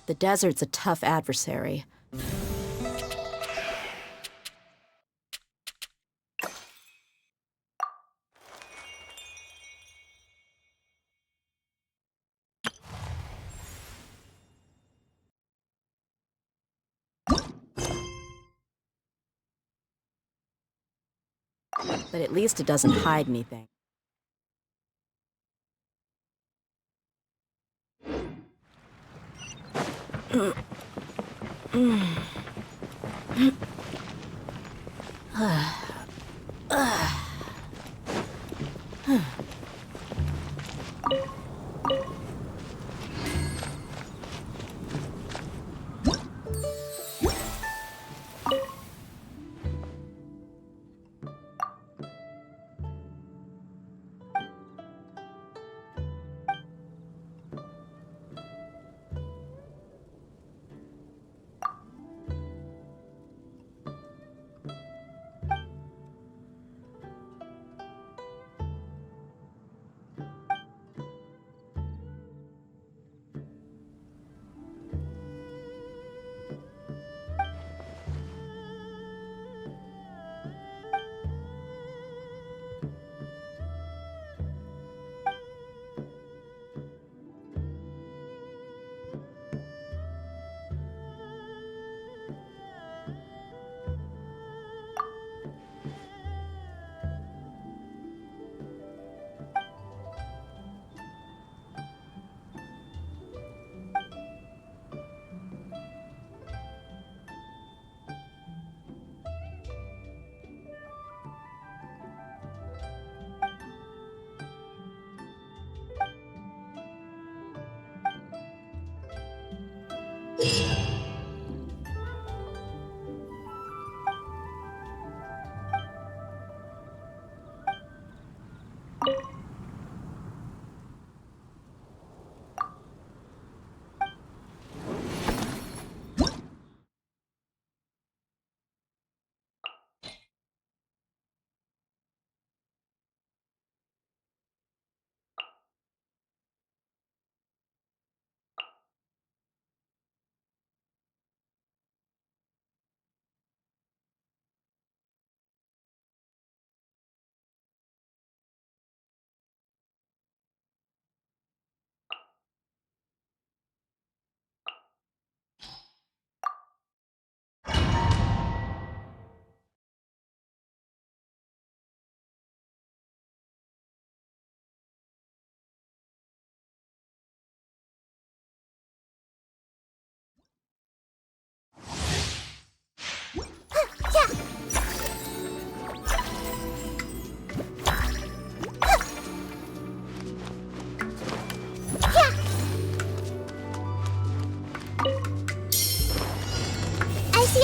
The desert's a tough adversary. But at least it doesn't hide anything.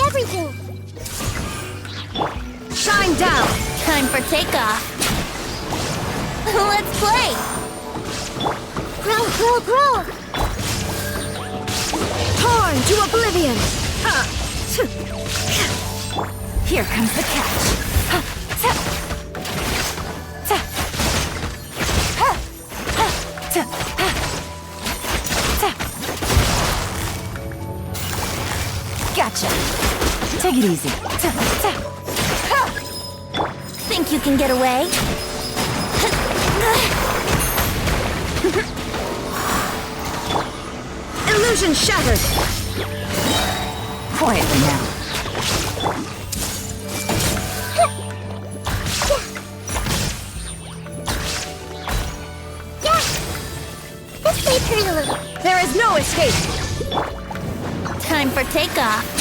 Everything. Shine down! Time for takeoff. Let's play. Grow, grow, grow. Torn to oblivion! Here comes the catch. Gotcha. Take it easy. Think you can get away? Illusion shattered! Quietly now. Yeah! Let's play pretty a little. There is no escape! Time for takeoff.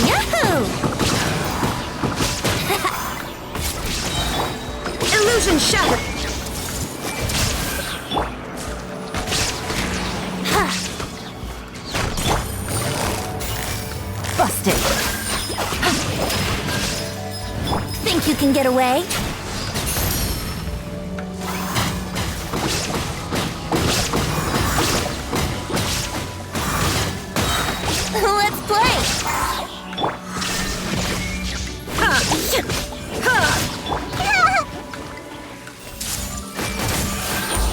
Yahoo! Illusion shattered! Busted! Think you can get away? Let's play!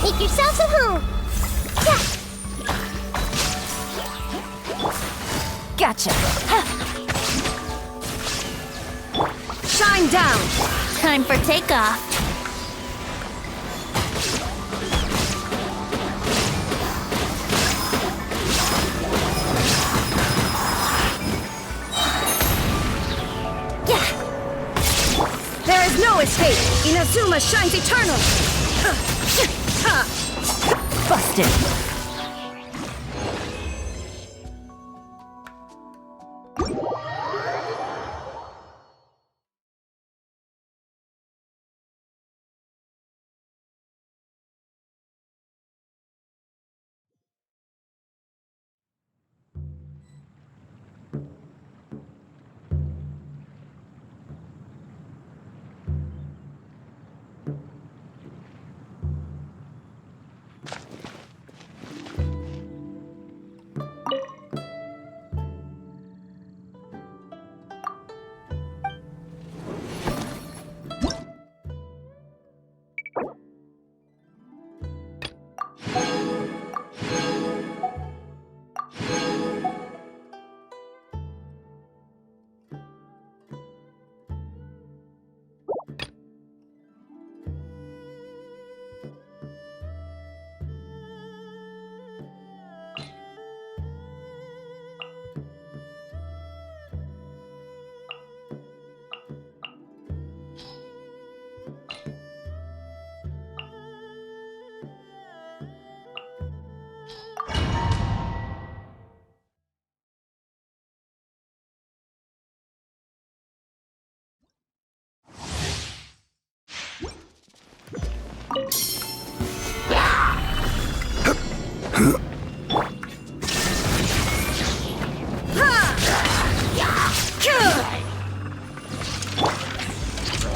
Make yourselves at home! Yeah. Gotcha. Shine down. Time for takeoff. Yeah. There is no escape. Inazuma shines eternal. Busted.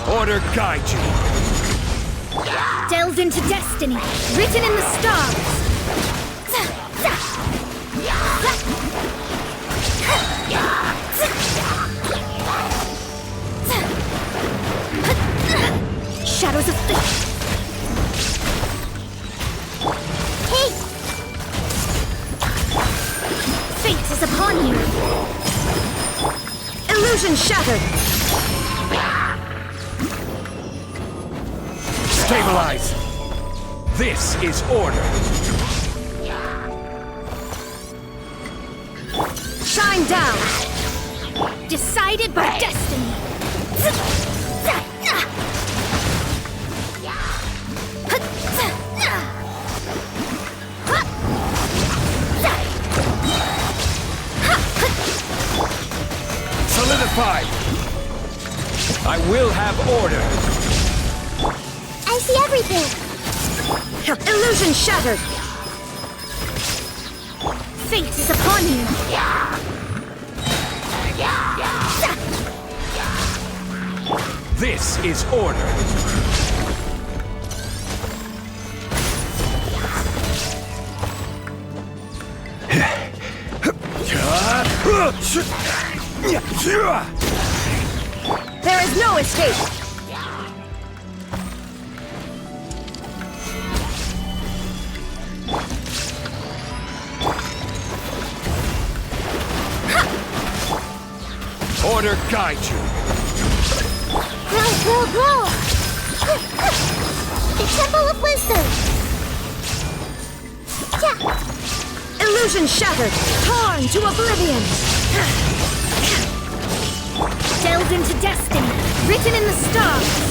Order guide you. Delve into destiny, written in the stars. Shadows of fate. Hey! Fate is upon you. Illusion shattered. Stabilize. This is order. Shine down. Decided by destiny. Solidified. I will have order. I see everything. Illusion shattered. Fate is upon you. This is order. There is no escape. Order guide you. Grow, grow, grow! The Temple of Wisdom! Yeah! Illusion shattered. Torn to oblivion. Delve into destiny, written in the stars!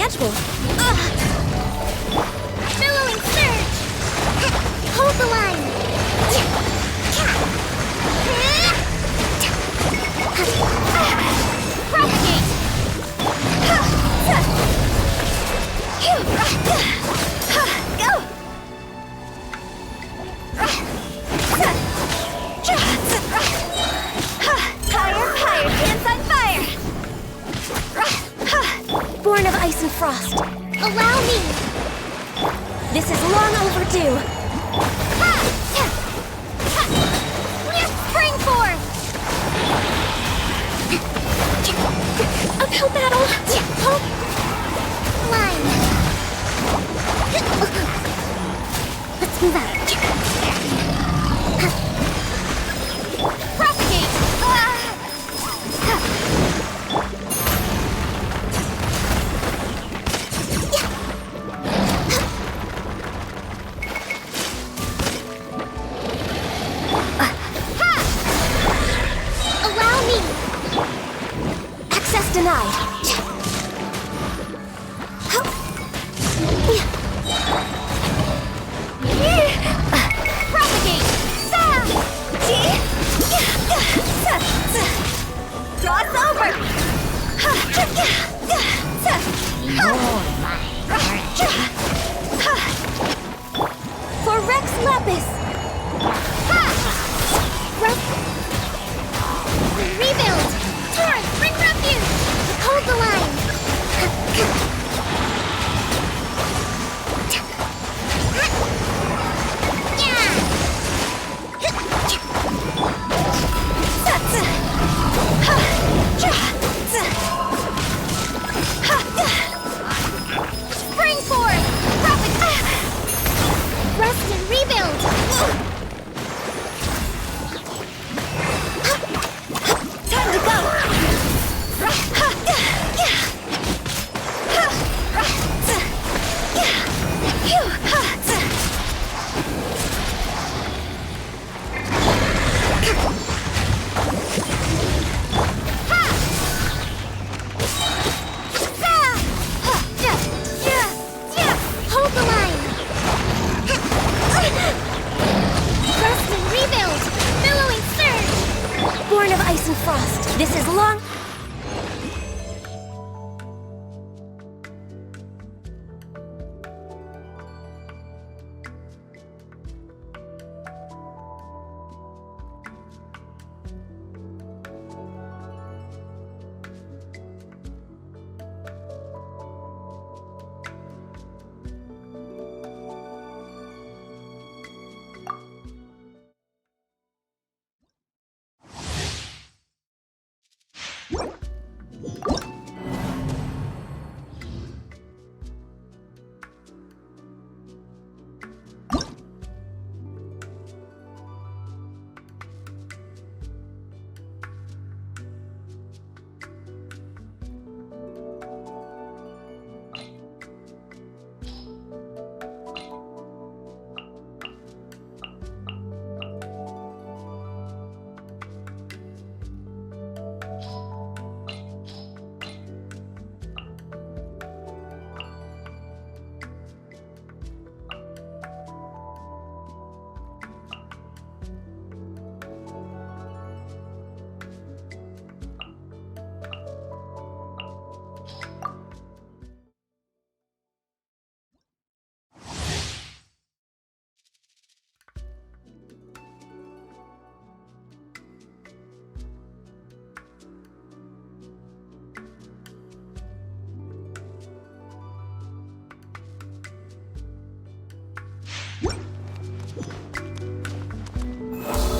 unnatural. Billowing surge! Hold the line! Propagate! Go! Higher, dance on fire! Born of ice and frost. Allow me! This is long overdue. Spring forth! Uphill battle! Hold line! Let's move out. Propagate! Allow me! Access denied. Propagate! Cross over! For Rex Lapis! Rebuild! Torrent, bring refuge! Hold the line! Spring forth! Rest and rebuild! Time to go! Hold the line! Rest and rebuild! Billowing surge! Born of ice and frost. This is long...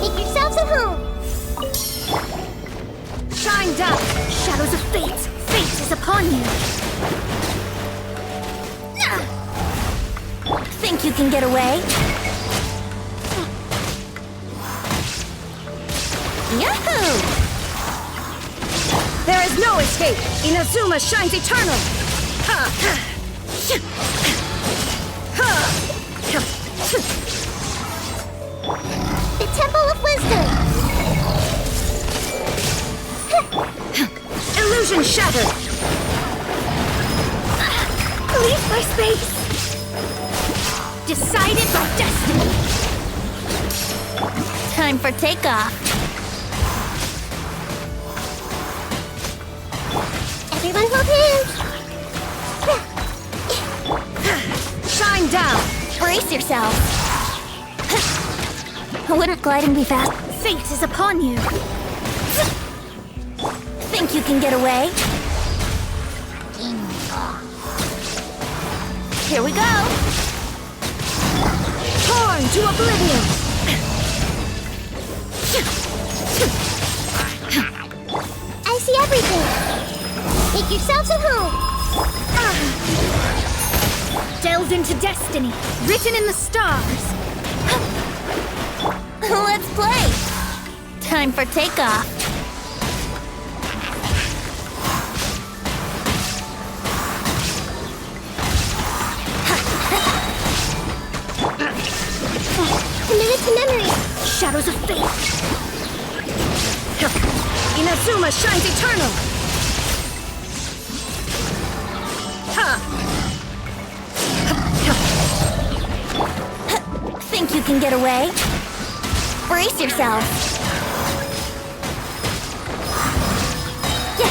Make yourselves at home! Shine down! Shadows of fate! Fate is upon you! Think you can get away? Yahoo! There is no escape! Inazuma shines eternal! The Temple of Wisdom! Illusion shattered! My space! Decided by destiny! Time for takeoff! Everyone hold hands! Shine down! Brace yourself! Wouldn't gliding be fast? Fate is upon you! Think you can get away? Here we go! Torn to oblivion! I see everything! Make yourselves at home! Delved into destiny, written in the stars! Let's play! Time for takeoff! Committed to memory! Shadows of fate! Inazuma shines eternal! Think you can get away? Brace yourself! Yeah.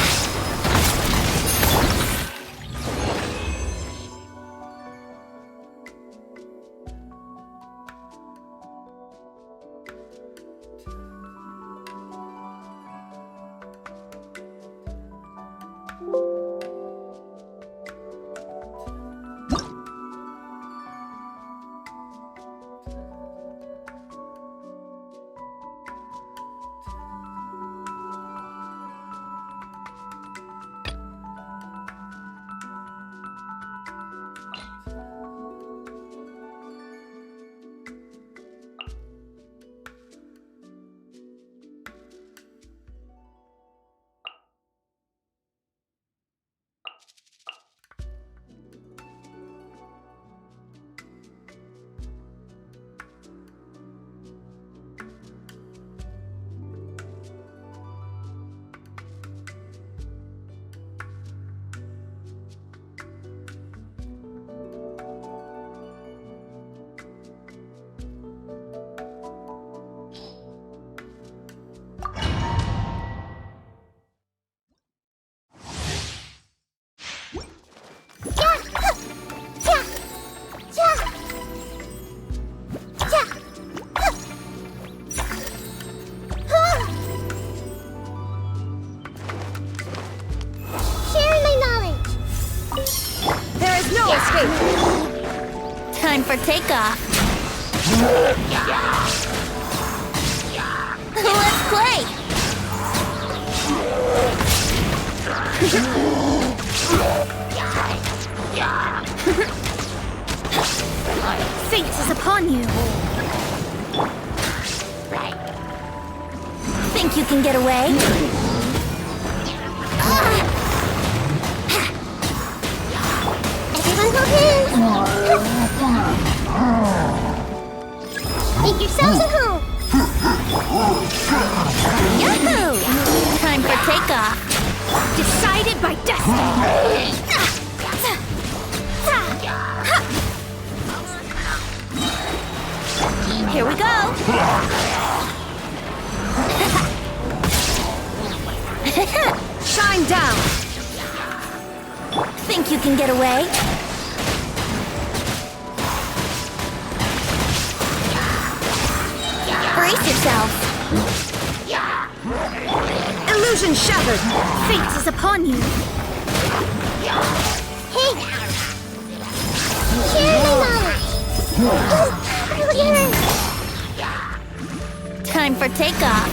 Time for takeoff. Let's play. Fate is upon you. Think you can get away? Everyone hold hands. Make yourselves at home. Yahoo! Time for takeoff. Decided by destiny. Here we go. Shine down. Think you can get away? Brace yourself. Illusion shattered. Fate is upon you. Hey! Share my knowledge. Time for takeoff.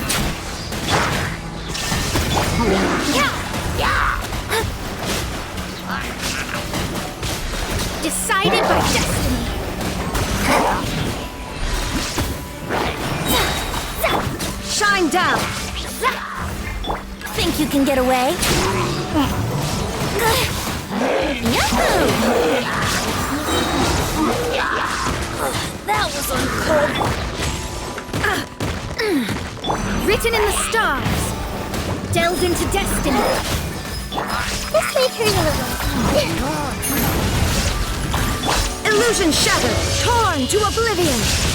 Decided by destiny. Shine down. Think you can get away? Yahoo! That was uncool. Written in the stars. Delved into destiny. This may hurt a little. Illusion shattered, torn to oblivion!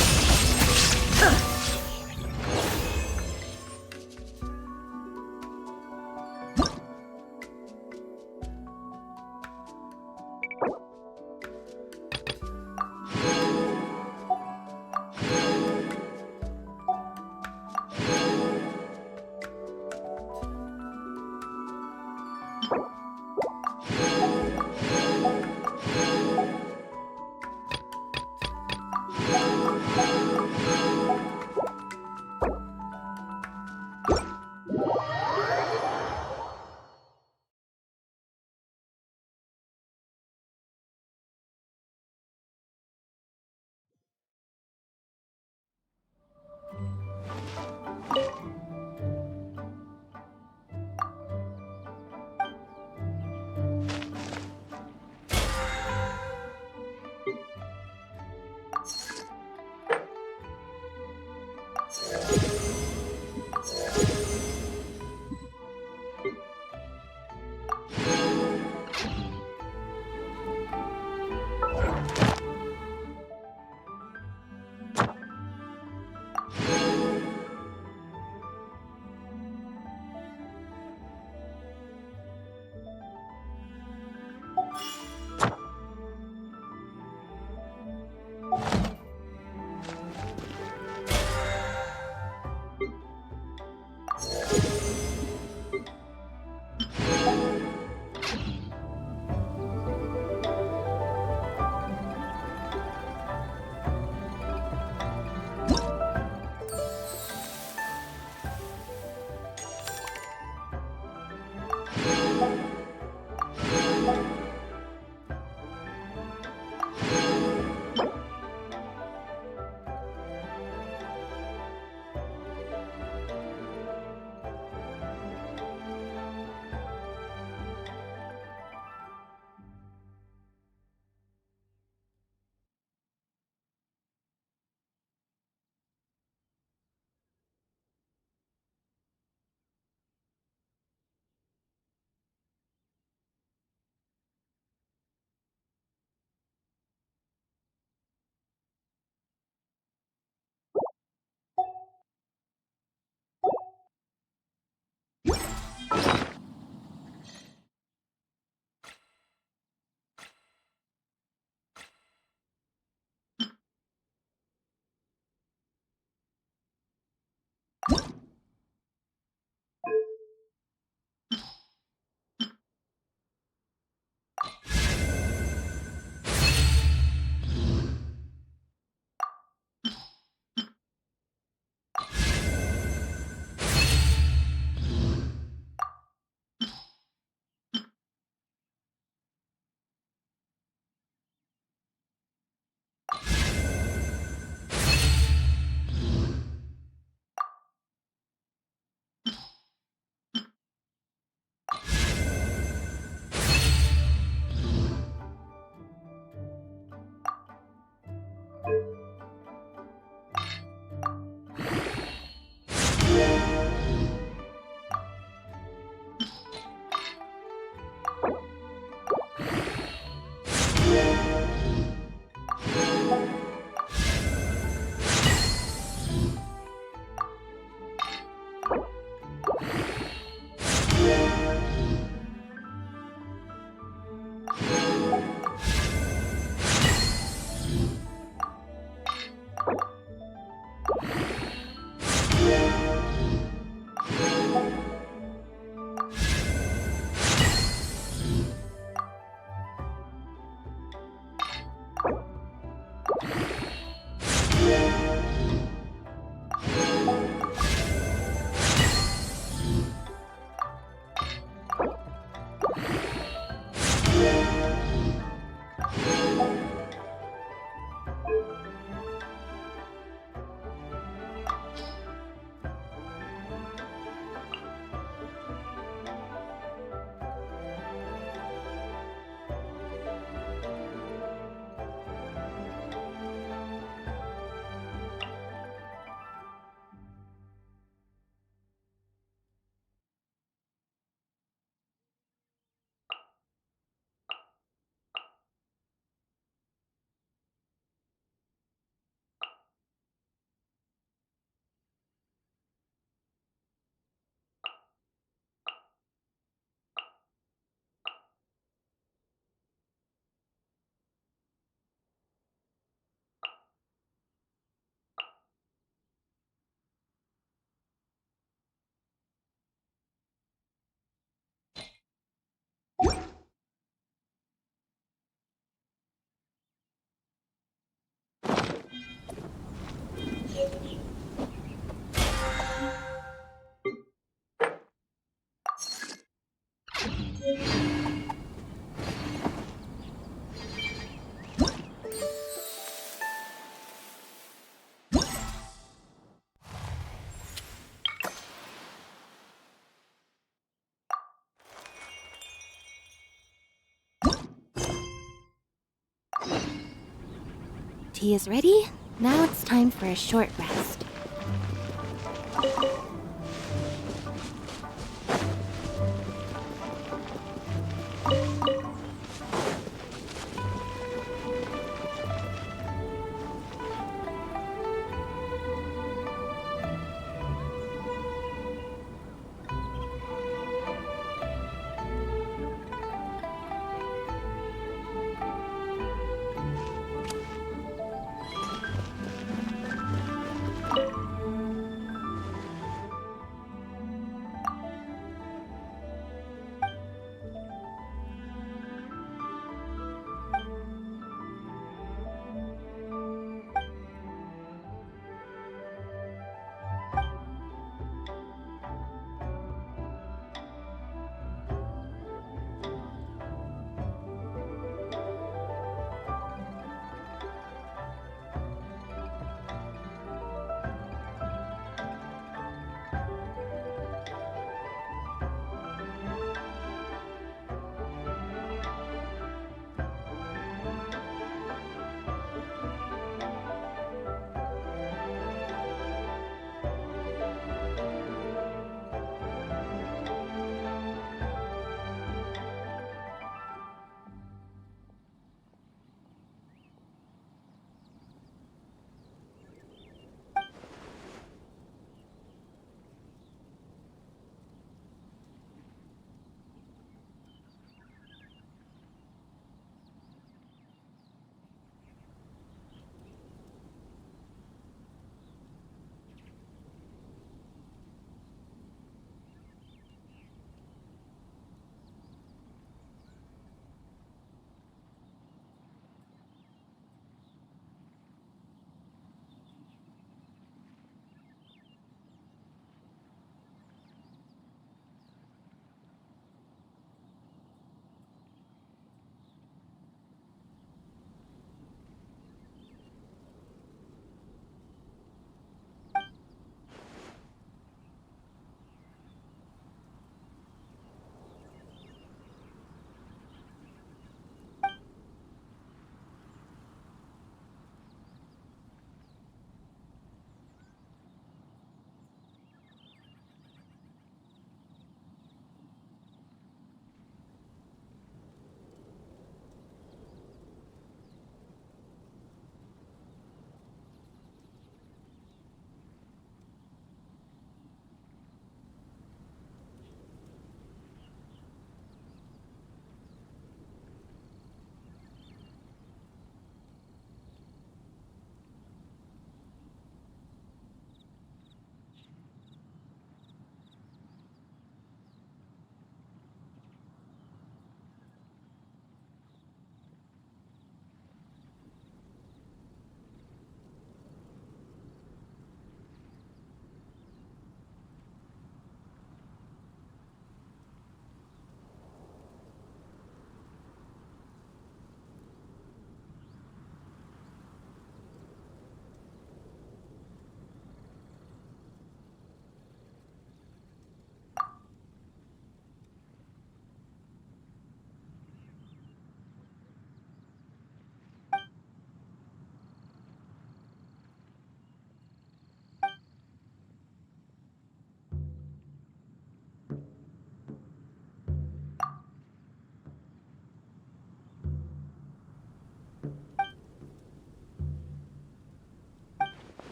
tea is ready. Now it's time for a short rest.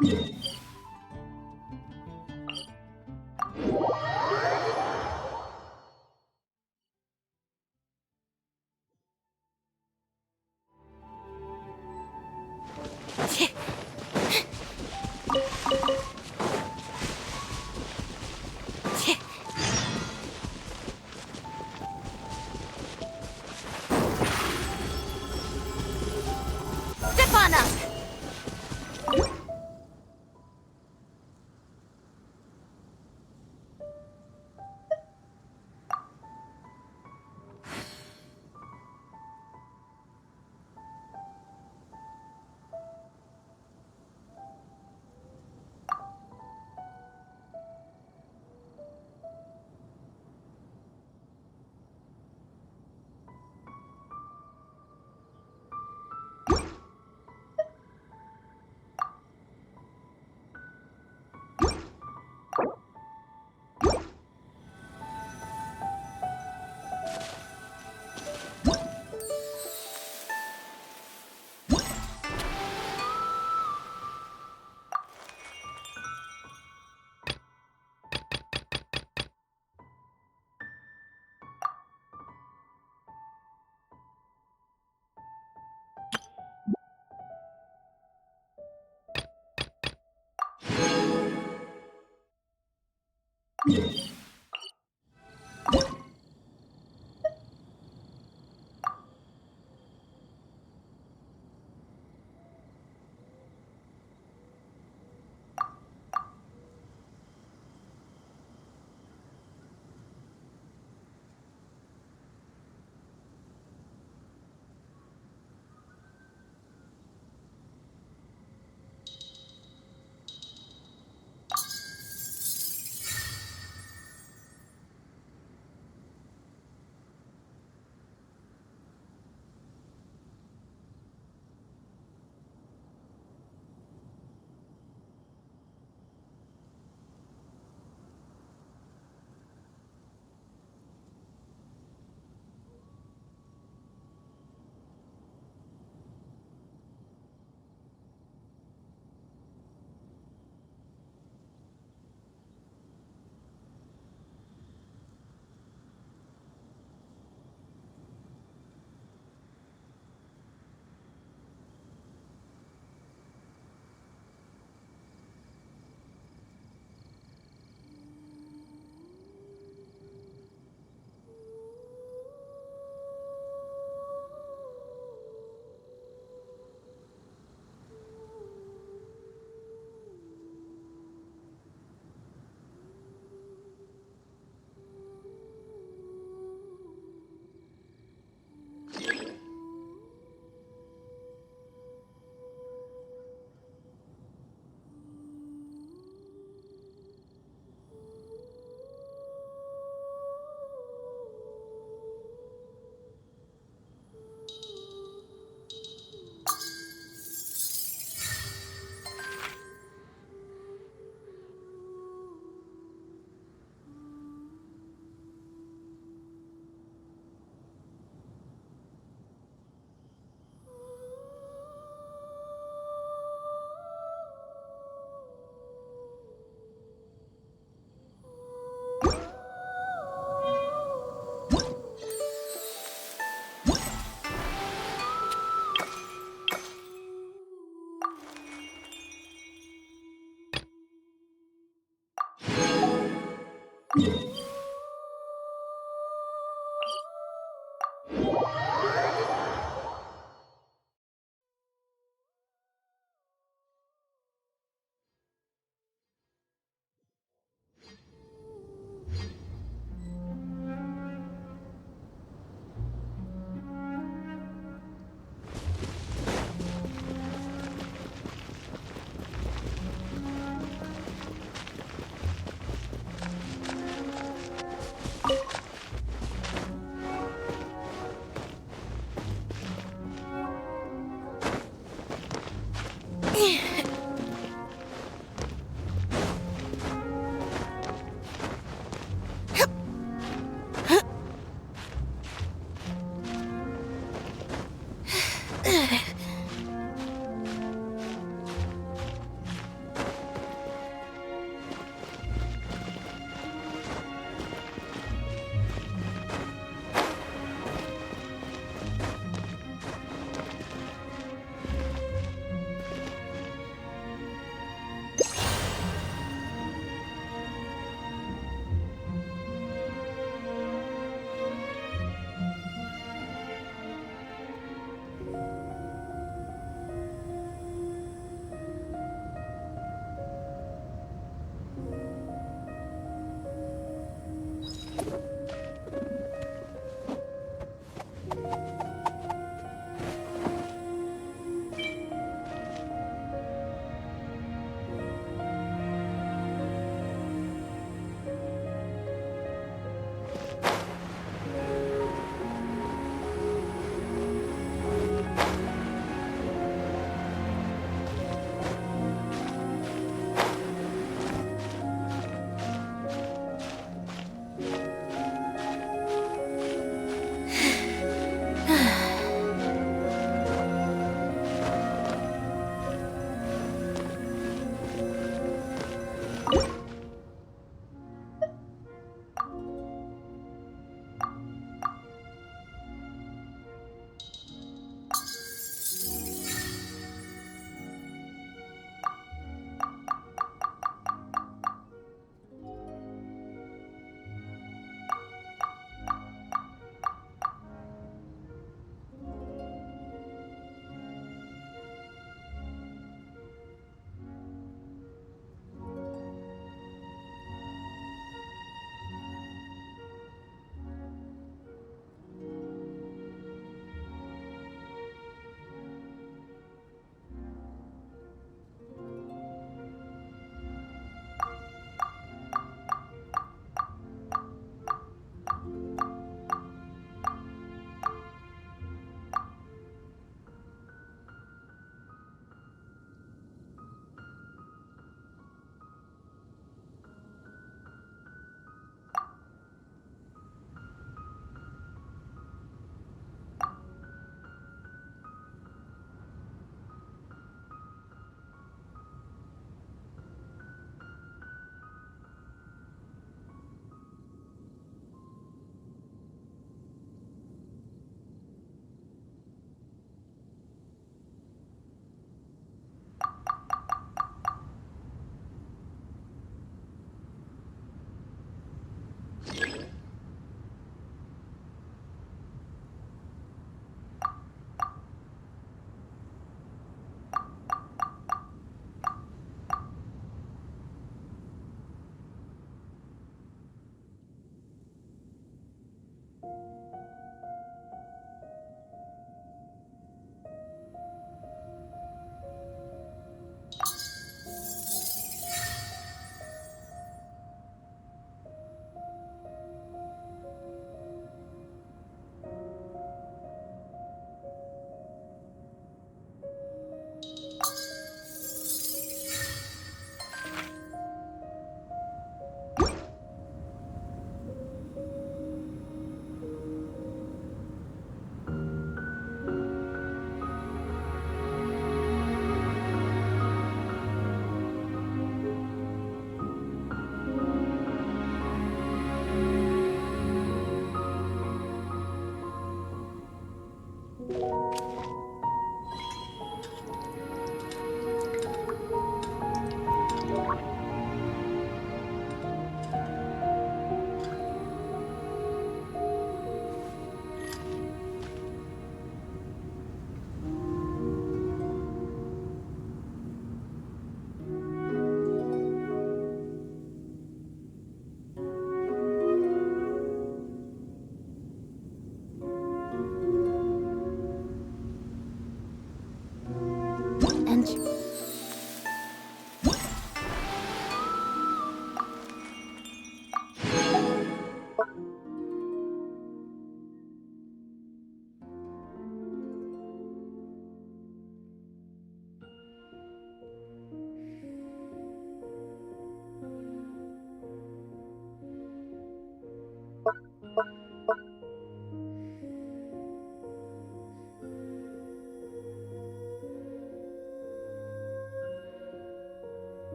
Step on up!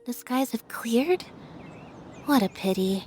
The skies have cleared? What a pity.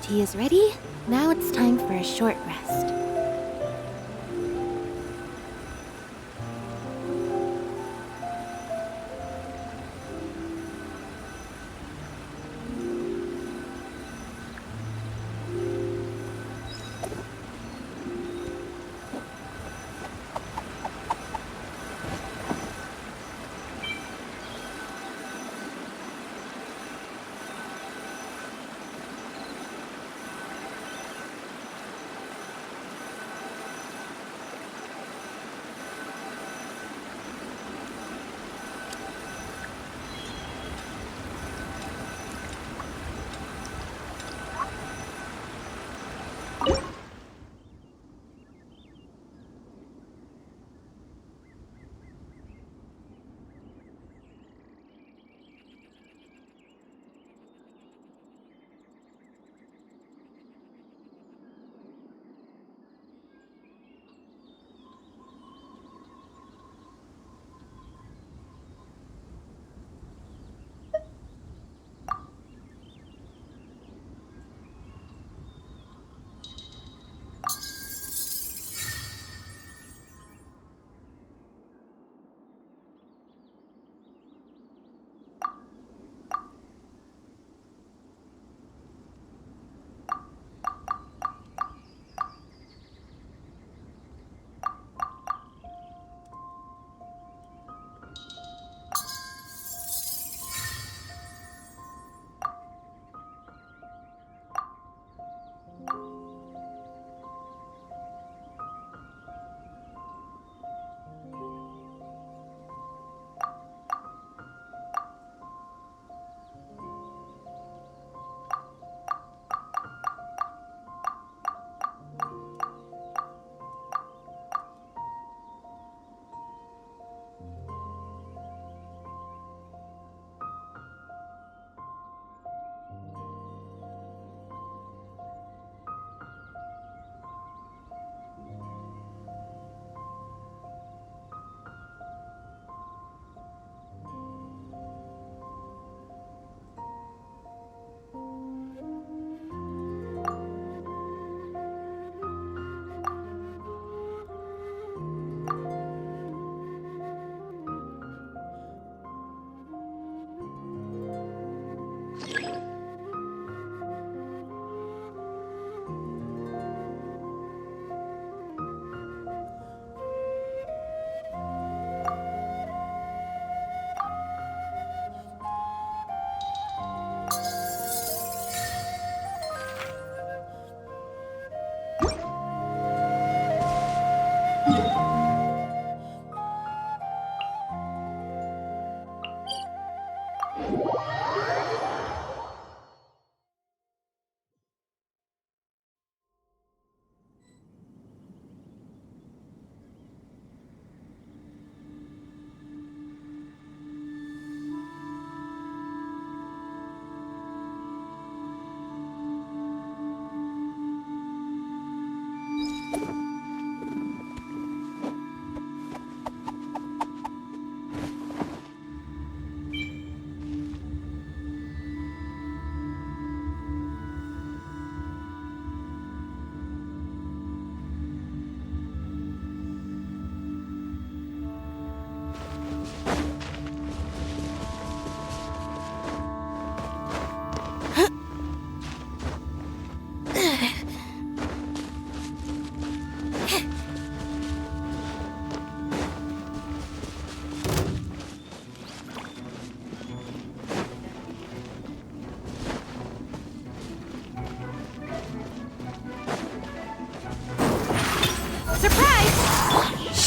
Tea is ready. Now it's time for a short rest.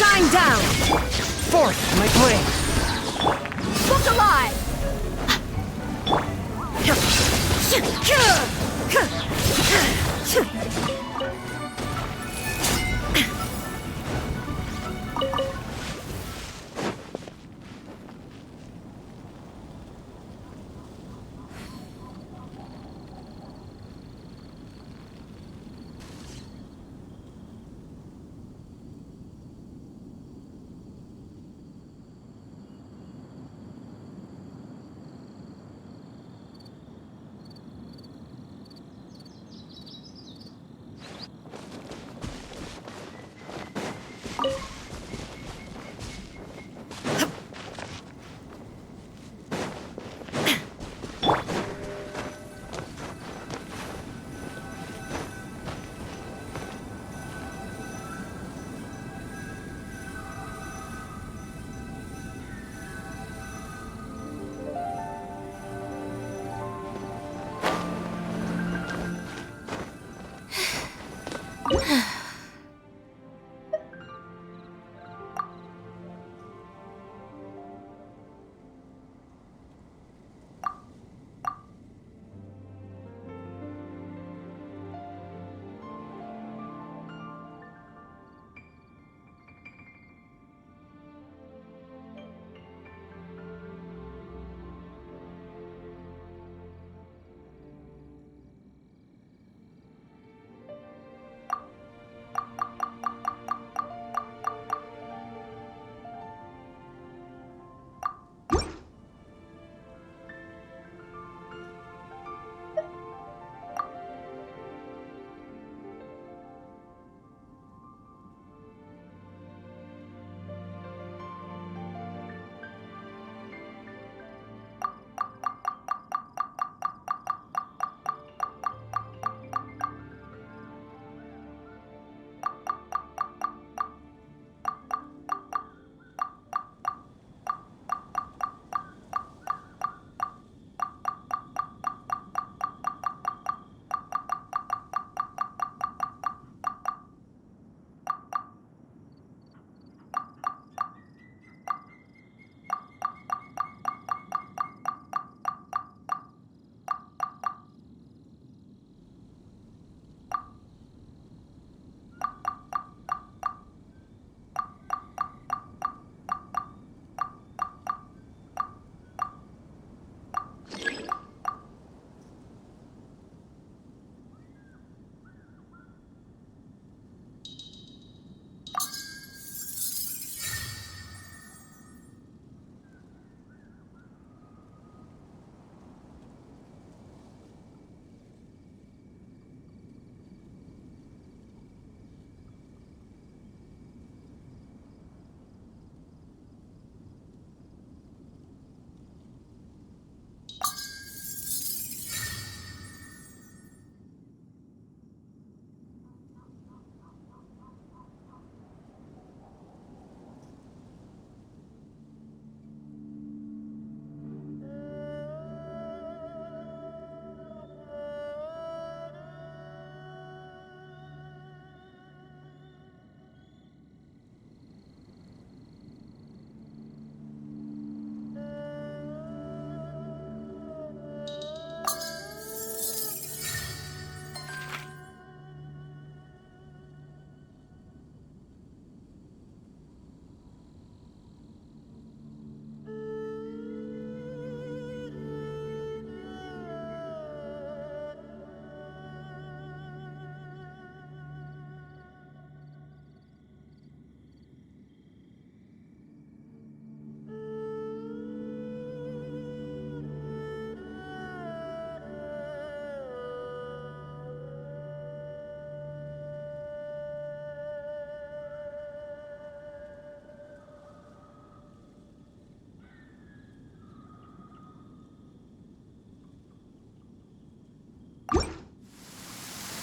Shine down! Forth, my blade! Look alive!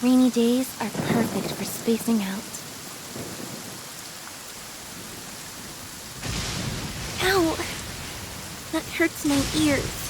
Rainy days are perfect for spacing out. Ow! That hurts my ears.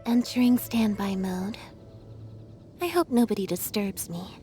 Entering standby mode. I hope nobody disturbs me.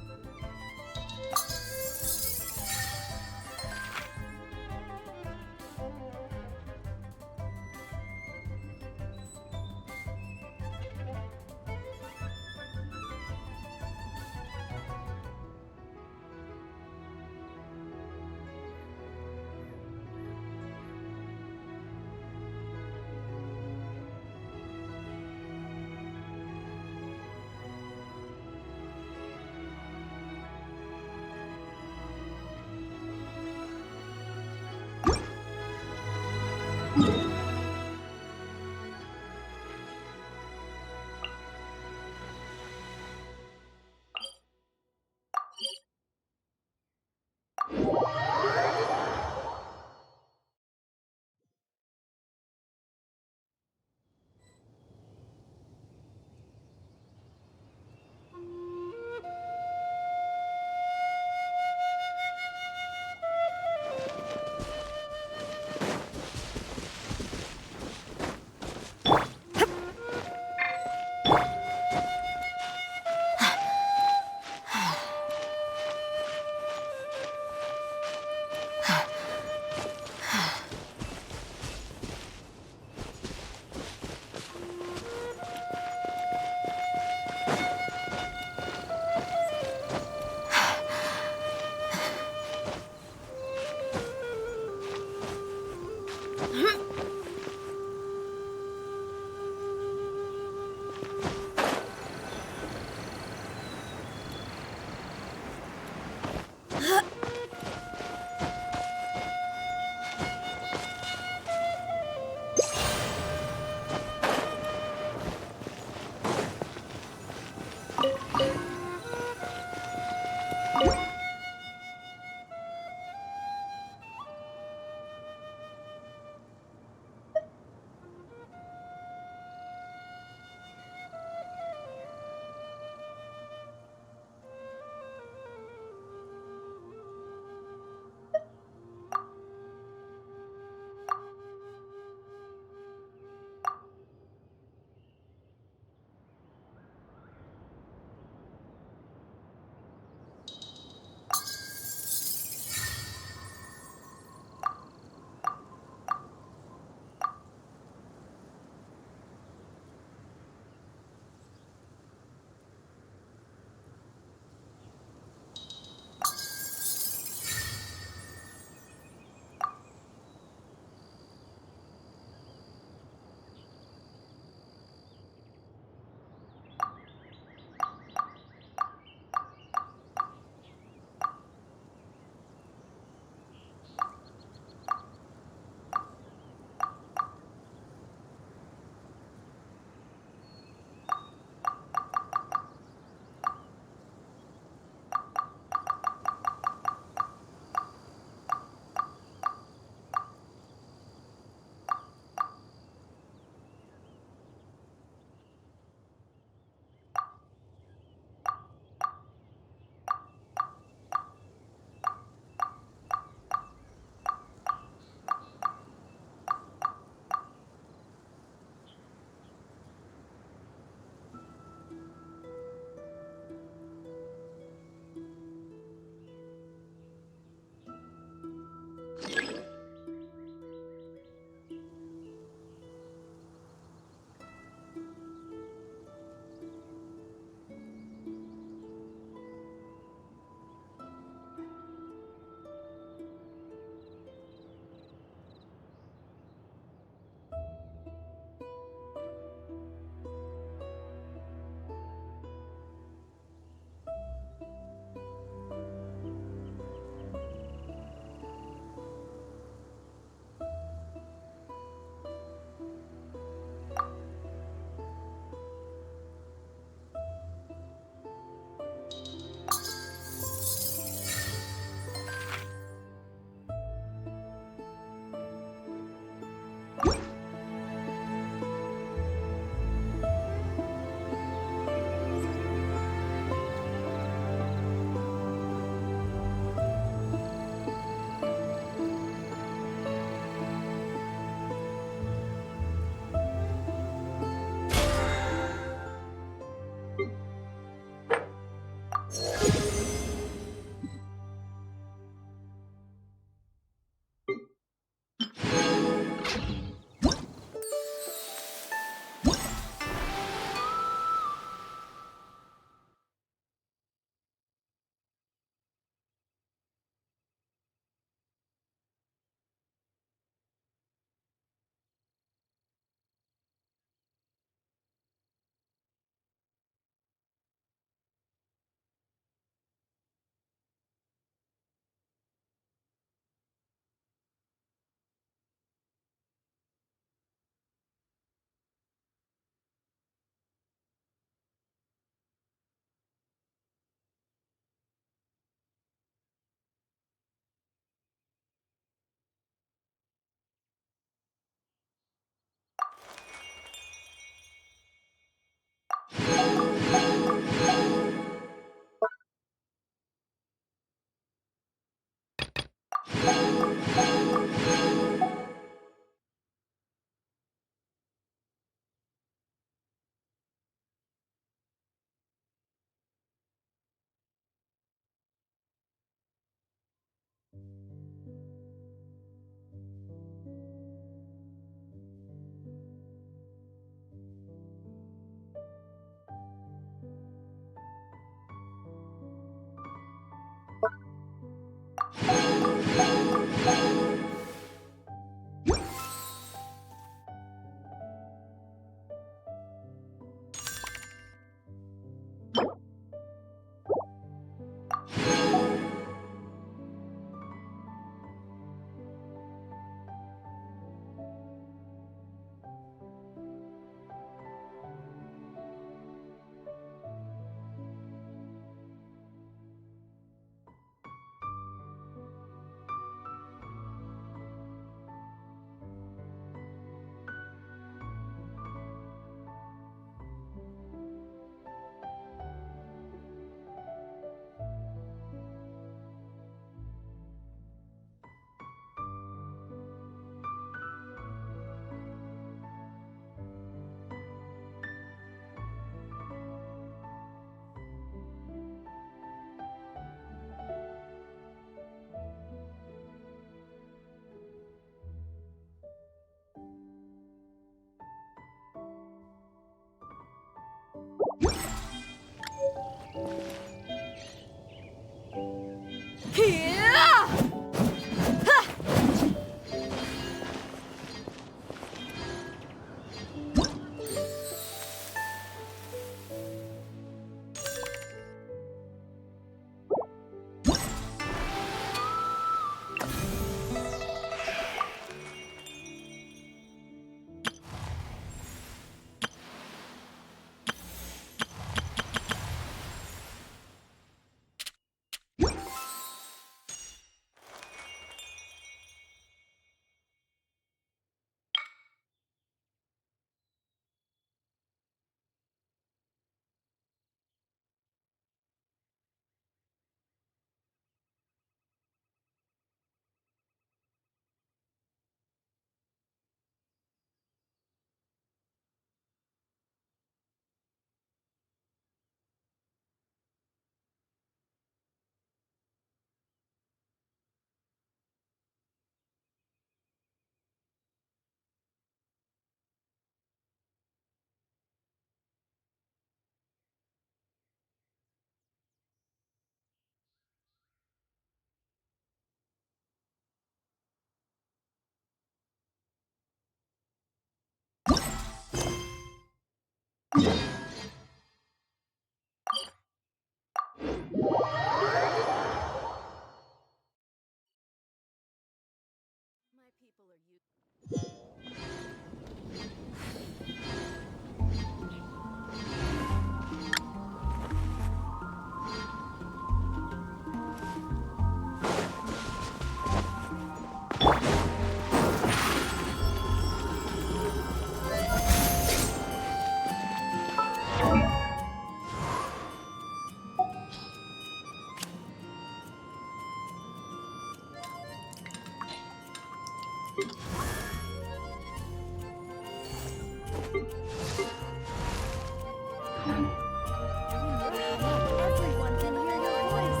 Everyone can hear your voice.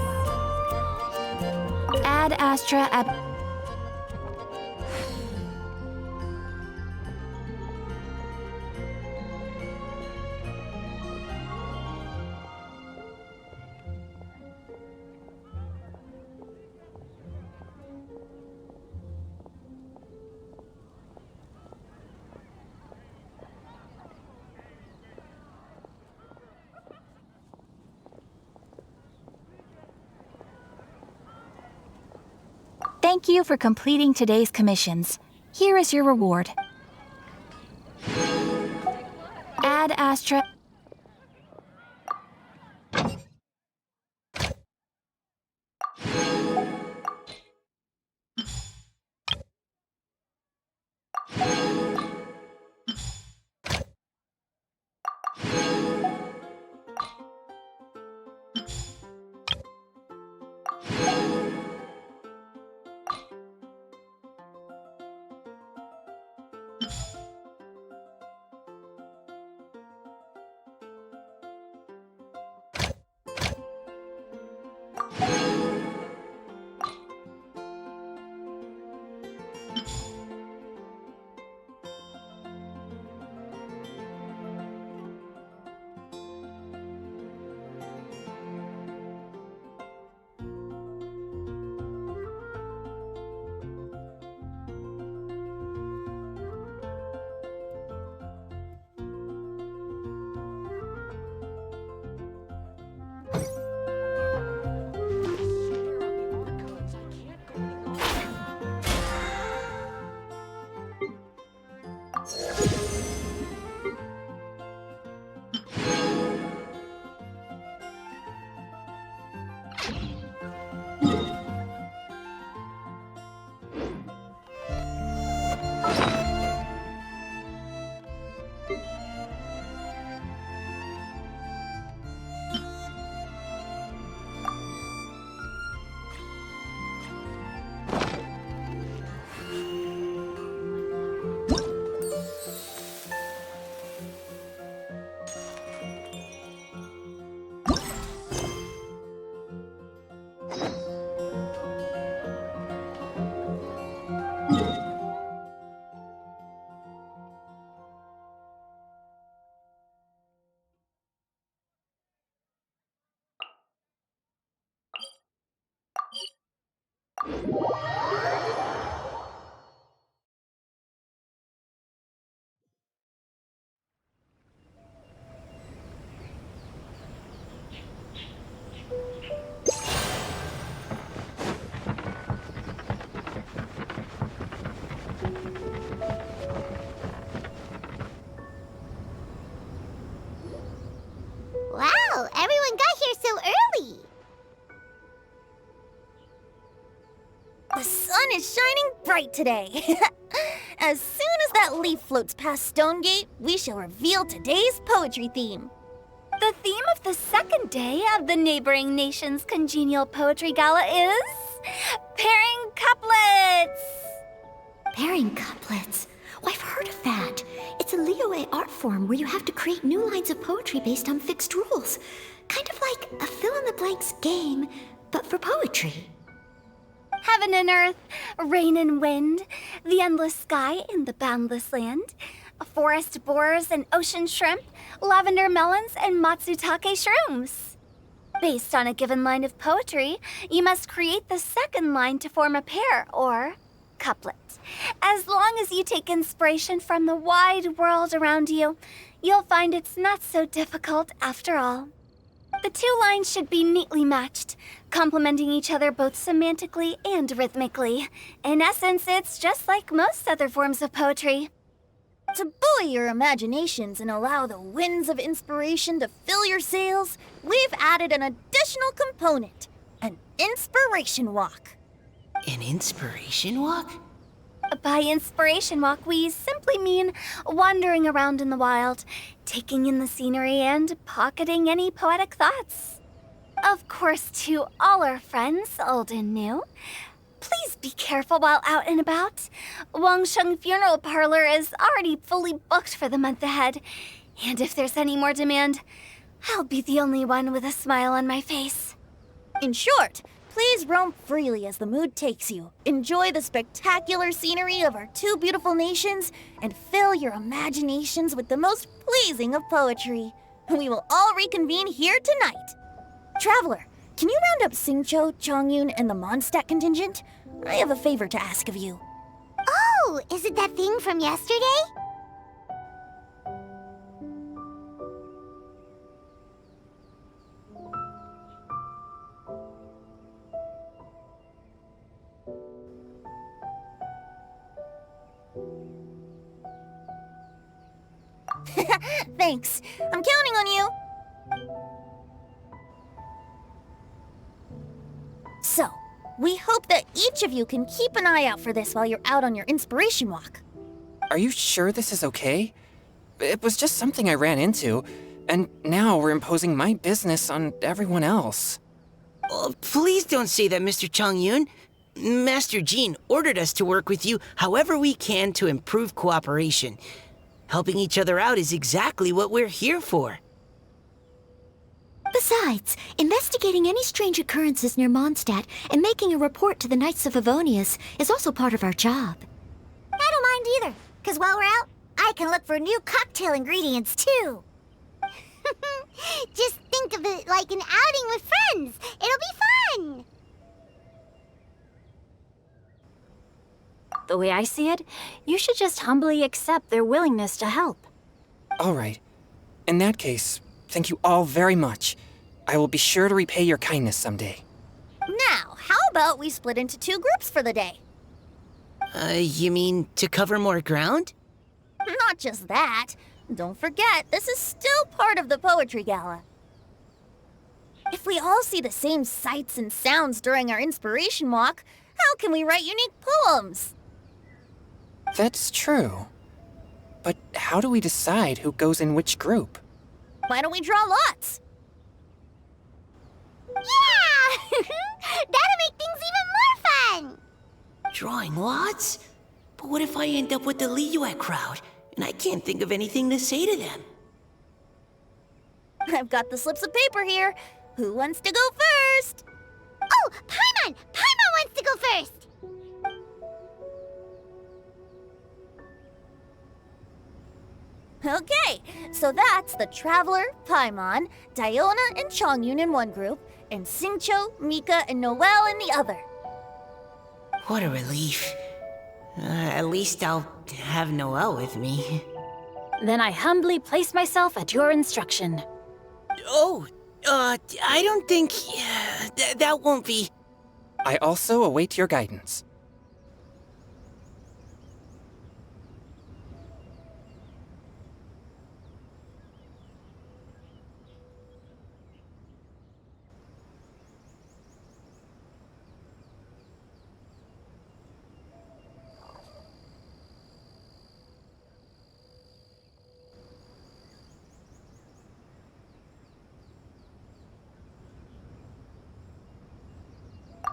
Ad Astra ab... Thank you for completing today's commissions. Here is your reward. Ad Astra... Wow, everyone got here so early. The sun is shining bright today. As soon as that leaf floats past Stonegate, we shall reveal today's poetry theme. The theme of the second day of the neighboring nation's congenial poetry gala is... pairing couplets! Pairing couplets? Oh, I've heard of that. It's a Liyue art form where you have to create new lines of poetry based on fixed rules. Kind of like a fill-in-the-blanks game, but for poetry. Heaven and earth, rain and wind, the endless sky and the boundless land, forest borers and ocean shrimp, lavender melons and matsutake shrooms. Based on a given line of poetry, you must create the second line to form a pair, or couplet. As long as you take inspiration from the wide world around you, you'll find it's not so difficult after all. The two lines should be neatly matched, complementing each other both semantically and rhythmically. In essence, it's just like most other forms of poetry. To buoy your imaginations and allow the winds of inspiration to fill your sails, we've added an additional component, an inspiration walk. An inspiration walk? By inspiration walk, we simply mean wandering around in the wild, taking in the scenery and pocketing any poetic thoughts. Of course, to all our friends, old and new, please be careful while out and about. Wangsheng Funeral Parlor is already fully booked for the month ahead, and if there's any more demand, I'll be the only one with a smile on my face. In short, please roam freely as the mood takes you. Enjoy the spectacular scenery of our two beautiful nations and fill your imaginations with the most pleasing of poetry. We will all reconvene here tonight. Traveler, can you round up Xingqiu, Chongyun, and the Mondstadt contingent? I have a favor to ask of you. Oh, is it that thing from yesterday? Thanks. I'm counting on you. So, we hope that each of you can keep an eye out for this while you're out on your inspiration walk. Are you sure this is okay? It was just something I ran into, and now we're imposing my business on everyone else. Oh, please don't say that, Mr. Chongyun. Master Jean ordered us to work with you however we can to improve cooperation. Helping each other out is exactly what we're here for. Besides, investigating any strange occurrences near Mondstadt and making a report to the Knights of Favonius is also part of our job. I don't mind either, because while we're out, I can look for new cocktail ingredients too. Just think of it like an outing with friends. It'll be fun. The way I see it, you should just humbly accept their willingness to help. All right. In that case, thank you all very much. I will be sure to repay your kindness someday. Now, how about we split into two groups for the day? You mean to cover more ground? Not just that. Don't forget, this is still part of the Poetry Gala. If we all see the same sights and sounds during our inspiration walk, how can we write unique poems? That's true. But how do we decide who goes in which group? Why don't we draw lots? Yeah! That'll make things even more fun! Drawing lots? But what if I end up with the Liyue crowd, and I can't think of anything to say to them? I've got the slips of paper here. Who wants to go first? Oh, Paimon! Paimon wants to go first! Okay, so that's the Traveler, Paimon, Diona, and Chongyun in one group, and Xingqiu, Mika, and Noelle in the other. What a relief. At least I'll have Noelle with me. Then I humbly place myself at your instruction. Oh, I don't think... that won't be... I also await your guidance.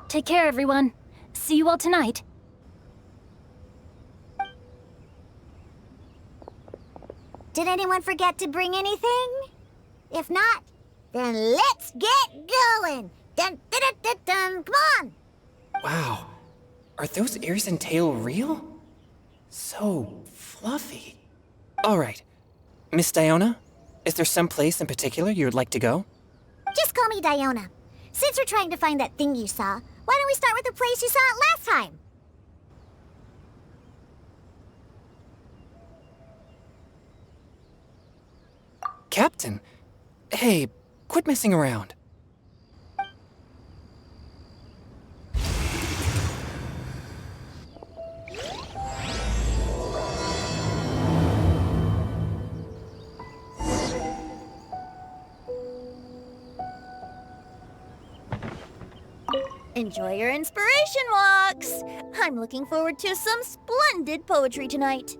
Take care, everyone. See you all tonight. Did anyone forget to bring anything? If not, then let's get going! Dun, dun, dun, dun, dun. Come on! Wow. Are those ears and tail real? So fluffy. All right. Miss Diona, is there some place in particular you would like to go? Just call me Diona. Since we're trying to find that thing you saw, why don't we start with the place you saw it last time? Captain! Hey, quit messing around. Enjoy your inspiration walks! I'm looking forward to some splendid poetry tonight.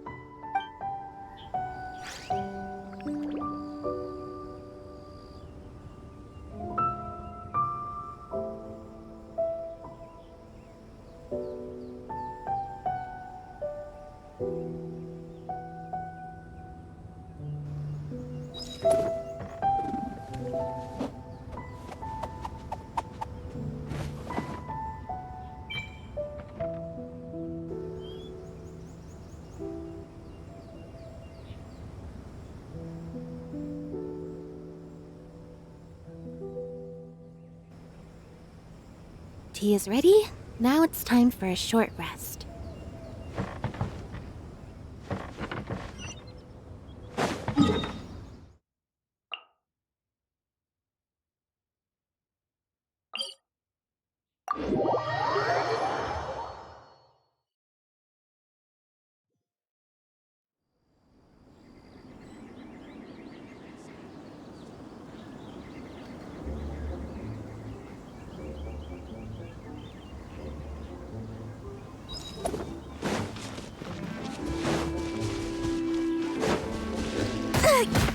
Tea is ready. Now it's time for a short rest.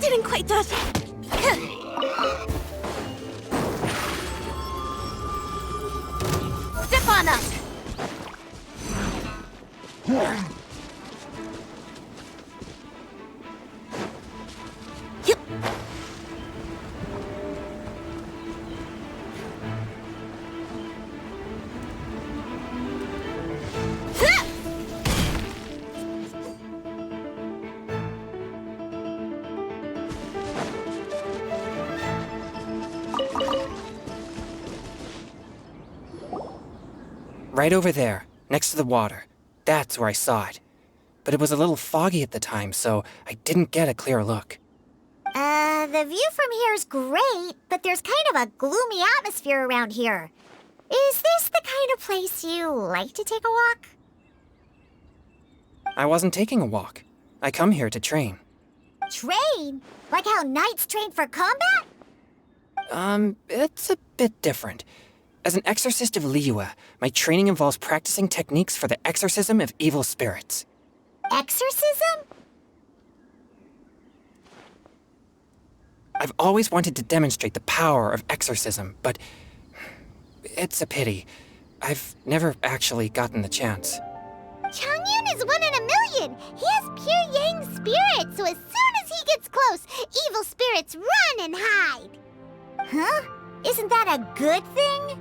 Didn't quite touch. Step on us! Right over there, next to the water. That's where I saw it. But it was a little foggy at the time, so I didn't get a clear look. The view from here is great, but there's kind of a gloomy atmosphere around here. Is this the kind of place you like to take a walk? I wasn't taking a walk. I come here to train. Train? Like how knights train for combat? It's a bit different. As an exorcist of Liyue, my training involves practicing techniques for the exorcism of evil spirits. Exorcism? I've always wanted to demonstrate the power of exorcism, but it's a pity. I've never actually gotten the chance. Chongyun is 1 in a million! He has pure yang spirit, so as soon as he gets close, evil spirits run and hide! Huh? Isn't that a good thing?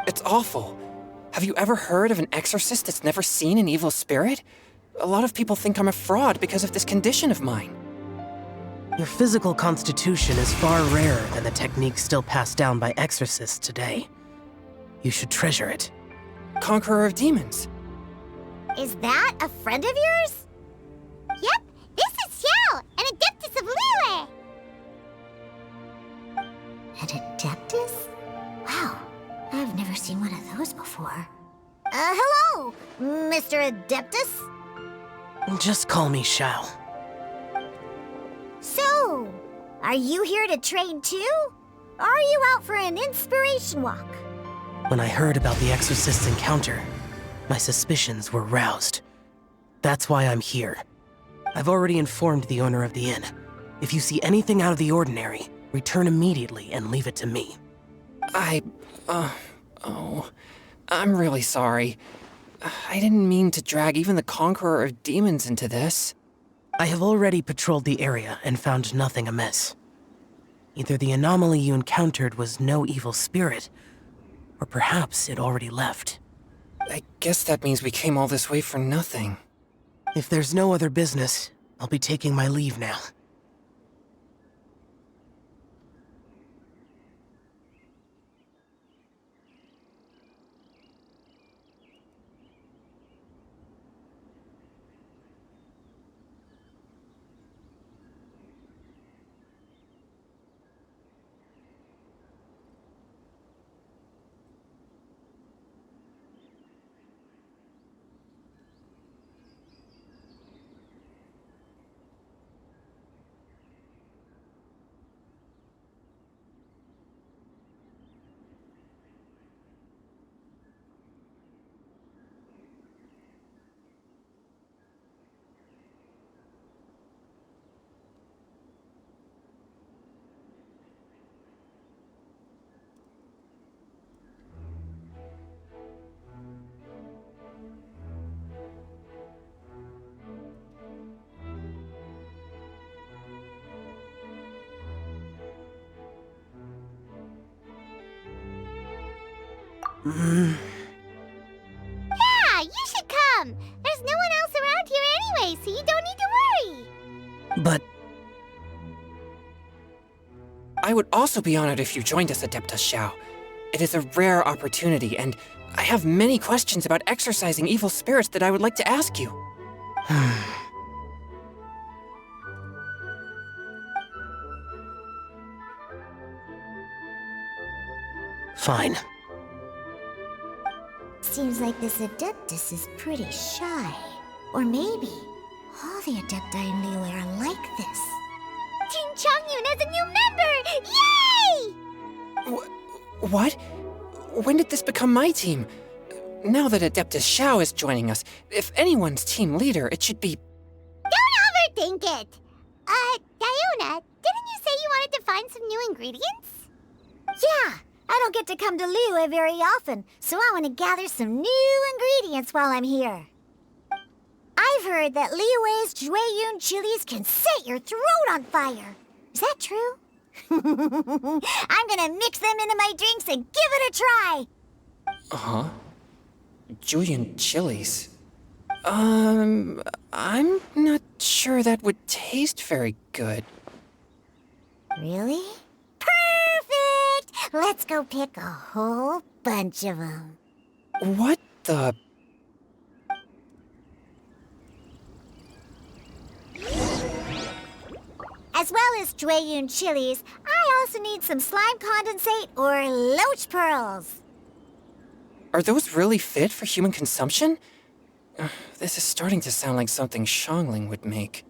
It's awful. Have you ever heard of an exorcist that's never seen an evil spirit? A lot of people think I'm a fraud because of this condition of mine. Your physical constitution is far rarer than the techniques still passed down by exorcists today. You should treasure it. Conqueror of demons. Is that a friend of yours? Yep, this is Xiao, an adeptus of Liyue! An adeptus? Wow, I've never seen one of those before. Hello, Mr. Adeptus? Just call me Xiao. So, are you here to train too? Or are you out for an inspiration walk? When I heard about the exorcist's encounter, my suspicions were roused. That's why I'm here. I've already informed the owner of the inn. If you see anything out of the ordinary, return immediately and leave it to me. I'm really sorry. I didn't mean to drag even the Conqueror of Demons into this. I have already patrolled the area and found nothing amiss. Either the anomaly you encountered was no evil spirit, or perhaps it already left. I guess that means we came all this way for nothing. If there's no other business, I'll be taking my leave now. Yeah, you should come. There's no one else around here anyway, so you don't need to worry. But I would also be honored if you joined us, Adeptus Xiao. It is a rare opportunity, and I have many questions about exorcising evil spirits that I would like to ask you. fine. Seems like this Adeptus is pretty shy. Or maybe all the Adepti in Liyue are like this. Team Chongyun has a new member! Yay! What? When did this become my team? Now that Adeptus Xiao is joining us, if anyone's team leader, it should be... Don't overthink it! Diona, didn't you say you wanted to find some new ingredients? Yeah, I don't get to come to Liyue very often, so I want to gather some new ingredients while I'm here. I've heard that Liyue's Jueyun chilies can set your throat on fire. Is that true? I'm gonna mix them into my drinks and give it a try. Uh-huh. Julian chilies. I'm not sure that would taste very good. Really? Perfect! Let's go pick a whole bunch of them. What the... As well as Jueyun chilies, I also need some slime condensate or loach pearls. Are those really fit for human consumption? This is starting to sound like something Xiangling would make.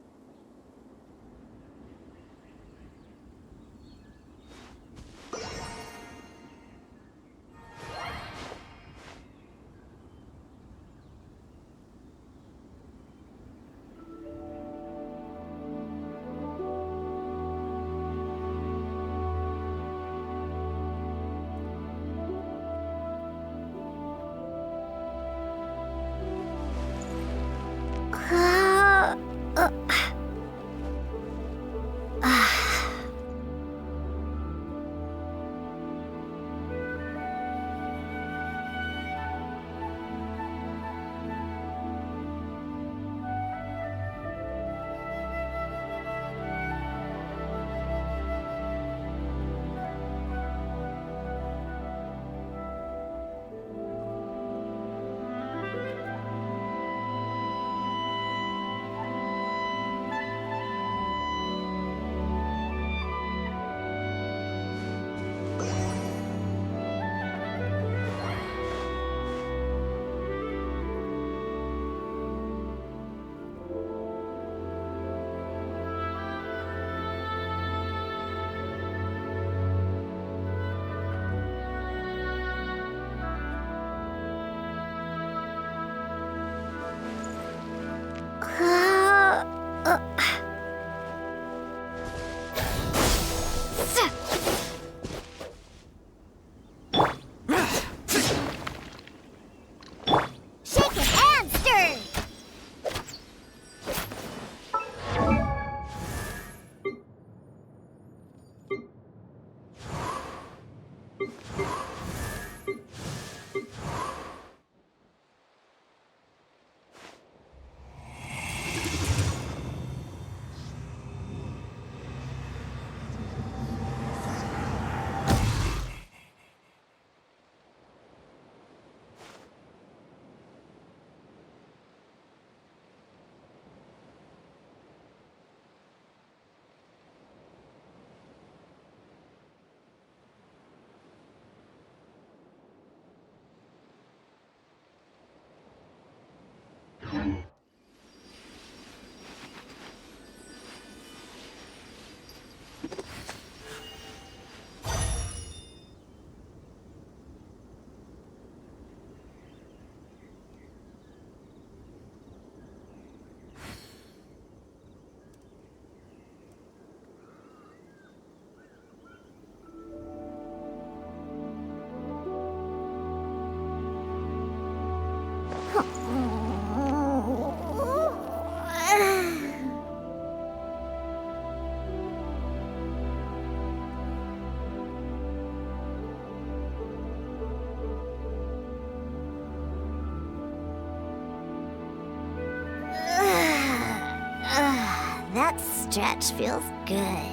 stretch feels good.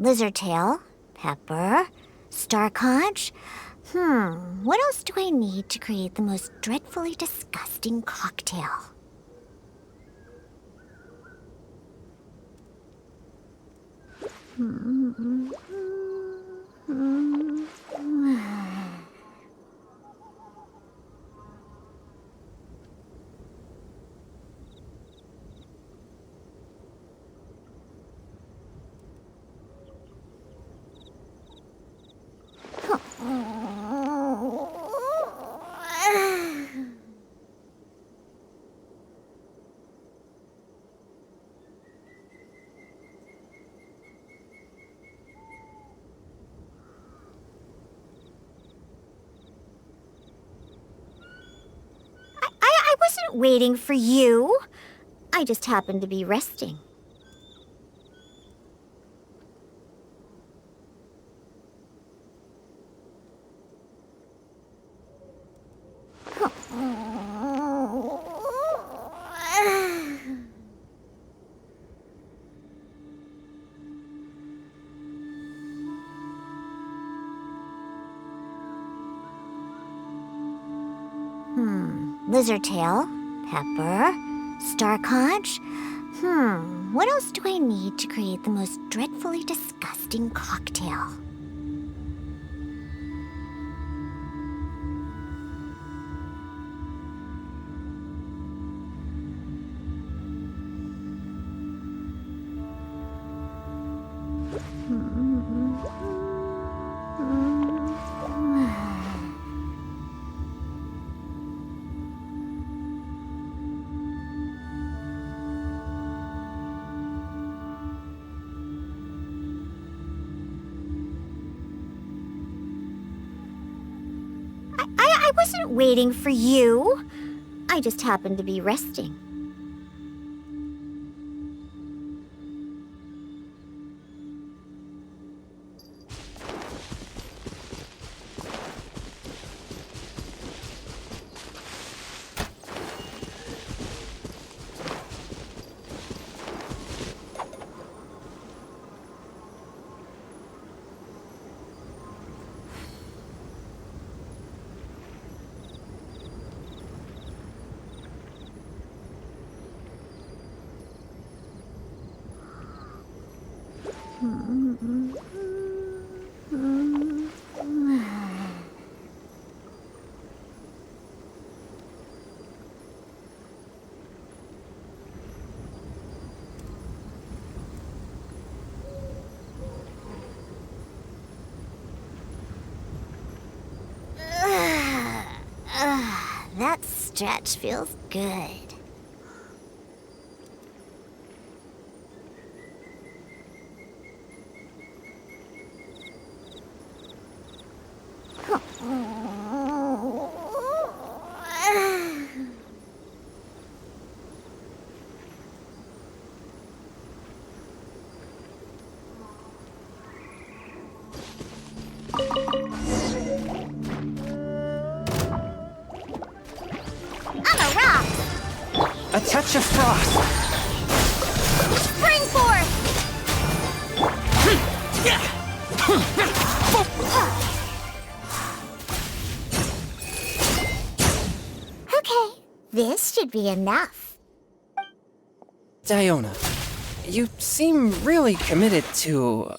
Lizardtail, pepper, star conch. What else do I need to create the most dreadfully disgusting cocktail? I wasn't waiting for you. I just happened to be resting. Lizardtail, pepper, star conch. What else do I need to create the most dreadfully disgusting cocktail? I wasn't waiting for you. I just happened to be resting. That stretch feels good. A touch of frost! Spring forth! Okay, this should be enough. Diona, you seem really committed to,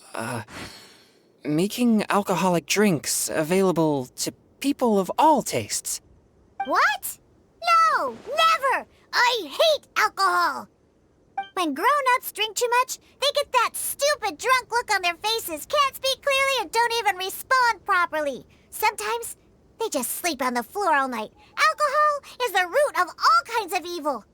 making alcoholic drinks available to people of all tastes. What? No, never! I hate alcohol! When grown-ups drink too much, they get that stupid drunk look on their faces, can't speak clearly, and don't even respond properly. Sometimes, they just sleep on the floor all night. Alcohol is the root of all kinds of evil.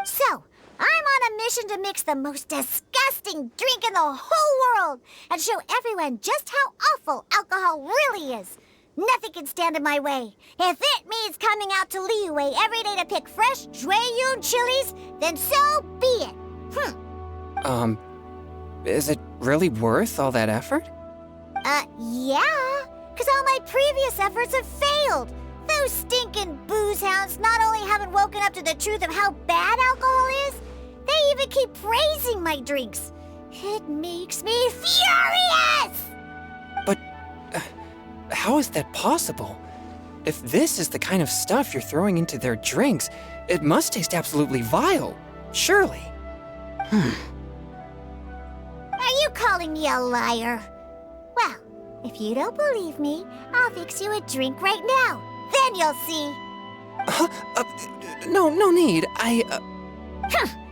So, I'm on a mission to mix the most disgusting drink in the whole world and show everyone just how awful alcohol really is. Nothing can stand in my way. If it means coming out to Liyue every day to pick fresh Jueyun chilies, then so be it. Is it really worth all that effort? Yeah. Because all my previous efforts have failed. Those stinking booze hounds not only haven't woken up to the truth of how bad alcohol is, they even keep praising my drinks. It makes me furious! But how is that possible? If this is the kind of stuff you're throwing into their drinks, it must taste absolutely vile, surely. Are you calling me a liar? Well, if you don't believe me, I'll fix you a drink right now. Then you'll see. No need.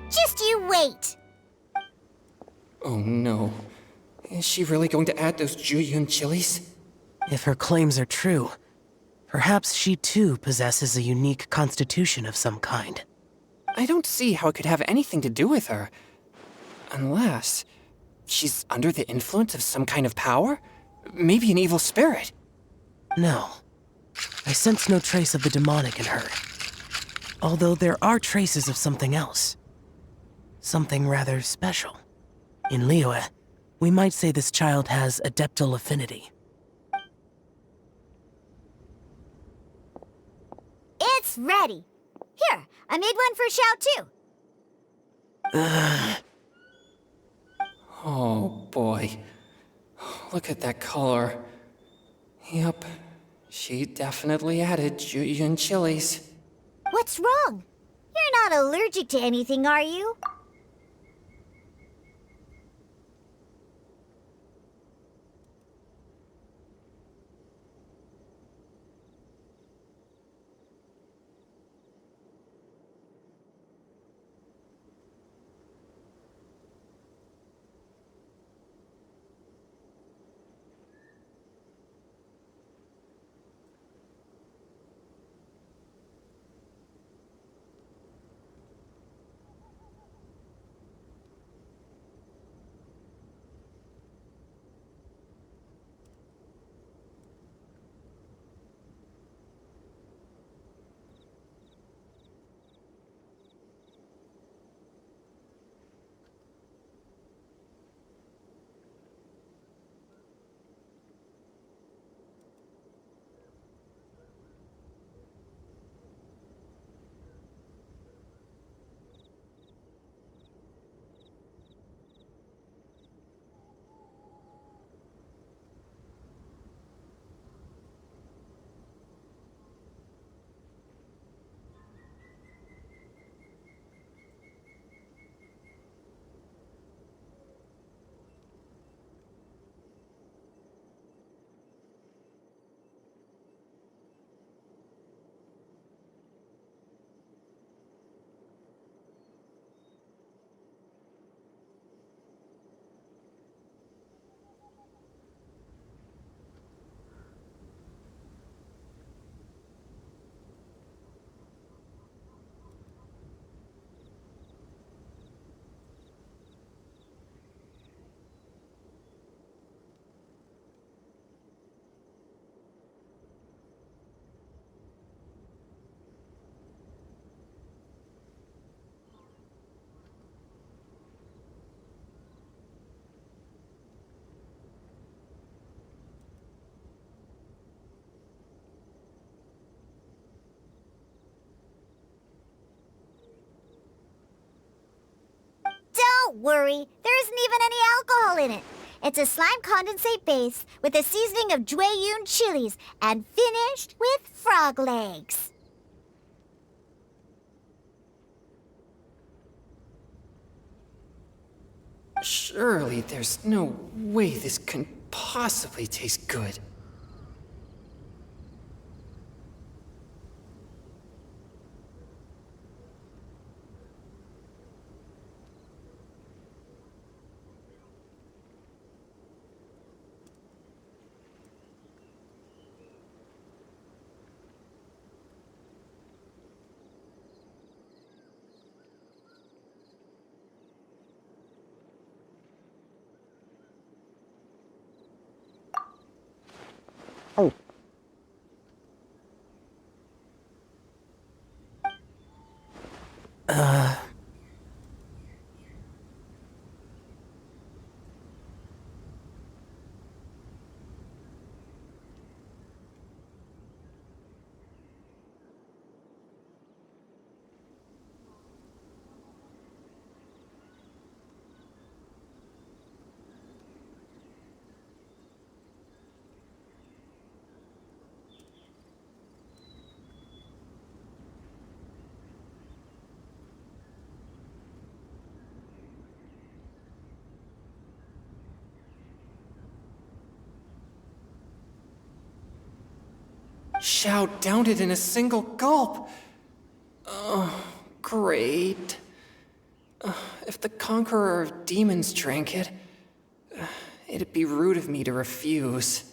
Just you wait. Oh no. Is she really going to add those Jueyun chilies? If her claims are true, perhaps she too possesses a unique constitution of some kind. I don't see how it could have anything to do with her. Unless she's under the influence of some kind of power? Maybe an evil spirit. No. I sense no trace of the demonic in her. Although there are traces of something else. Something rather special. In Liyue, we might say this child has adeptal affinity. It's ready. Here, I made one for Xiao too. Oh boy. Look at that color. Yep. She definitely added Jueyun chilies. What's wrong? You're not allergic to anything, are you? Don't worry, there isn't even any alcohol in it. It's a slime condensate base with a seasoning of Jueyun chilies and finished with frog legs. Surely there's no way this can possibly taste good? Xiao downed it in a single gulp. Oh, great. If the Conqueror of Demons drank it, it'd be rude of me to refuse.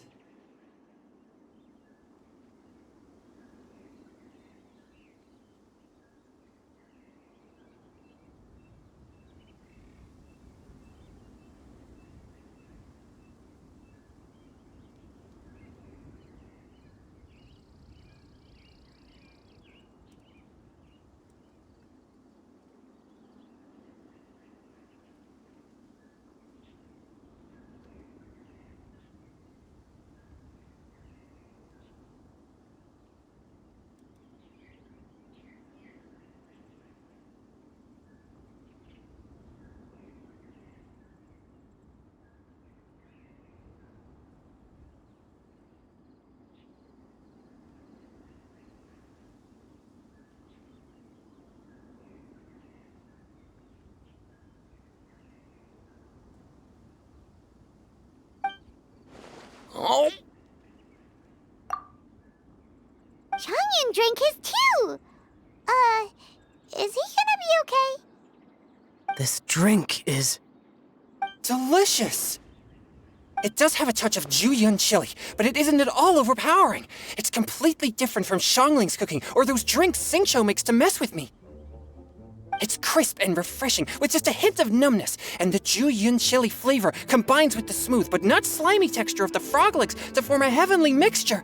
Oh! Changyan drank his too! Is he gonna be okay? This drink is... Delicious! It does have a touch of Jueyun chili, but it isn't at all overpowering. It's completely different from Xiangling's cooking or those drinks Xingqiu makes to mess with me. It's crisp and refreshing, with just a hint of numbness, and the Jueyun chili flavor combines with the smooth but not slimy texture of the froglics to form a heavenly mixture.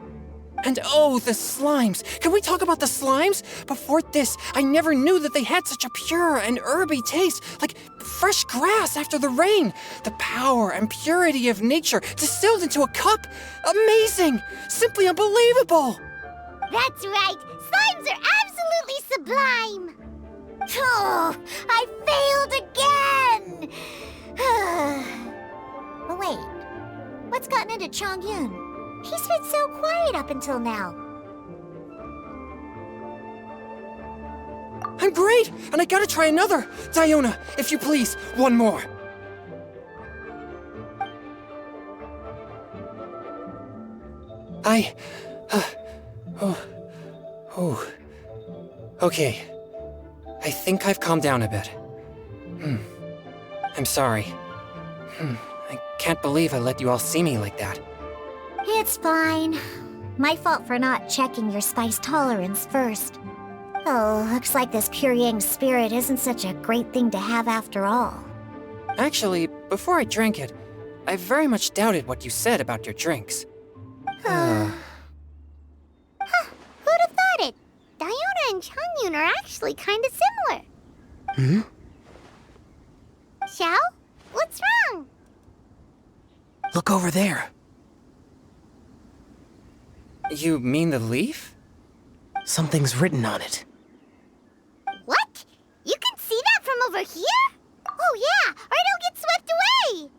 And oh, the slimes! Can we talk about the slimes? Before this, I never knew that they had such a pure and herby taste, like fresh grass after the rain. The power and purity of nature distilled into a cup. Amazing! Simply unbelievable! That's right! Slimes are absolutely sublime! Oh, I failed again! But wait, what's gotten into Chongyun? He's been so quiet up until now. I'm great, and I gotta try another. Diona, if you please, one more. Okay. I think I've calmed down a bit. I'm sorry. I can't believe I let you all see me like that. It's fine. My fault for not checking your spice tolerance first. Oh, looks like this pure yang spirit isn't such a great thing to have after all. Actually, before I drank it, I very much doubted what you said about your drinks. Who'd have thought it? Diona and Chongyun are actually kinda similar. Xiao? What's wrong? Look over there. You mean the leaf? Something's written on it. What? You can see that from over here? Oh yeah, or it'll get swept away!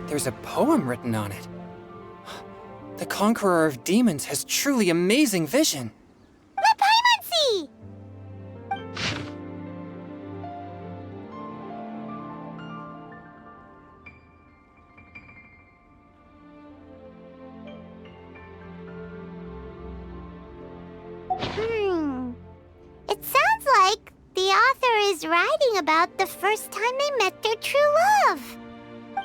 There's a poem written on it. The Conqueror of Demons has truly amazing vision. Let Paimon see! It sounds like the author is writing about the first time they met their true love.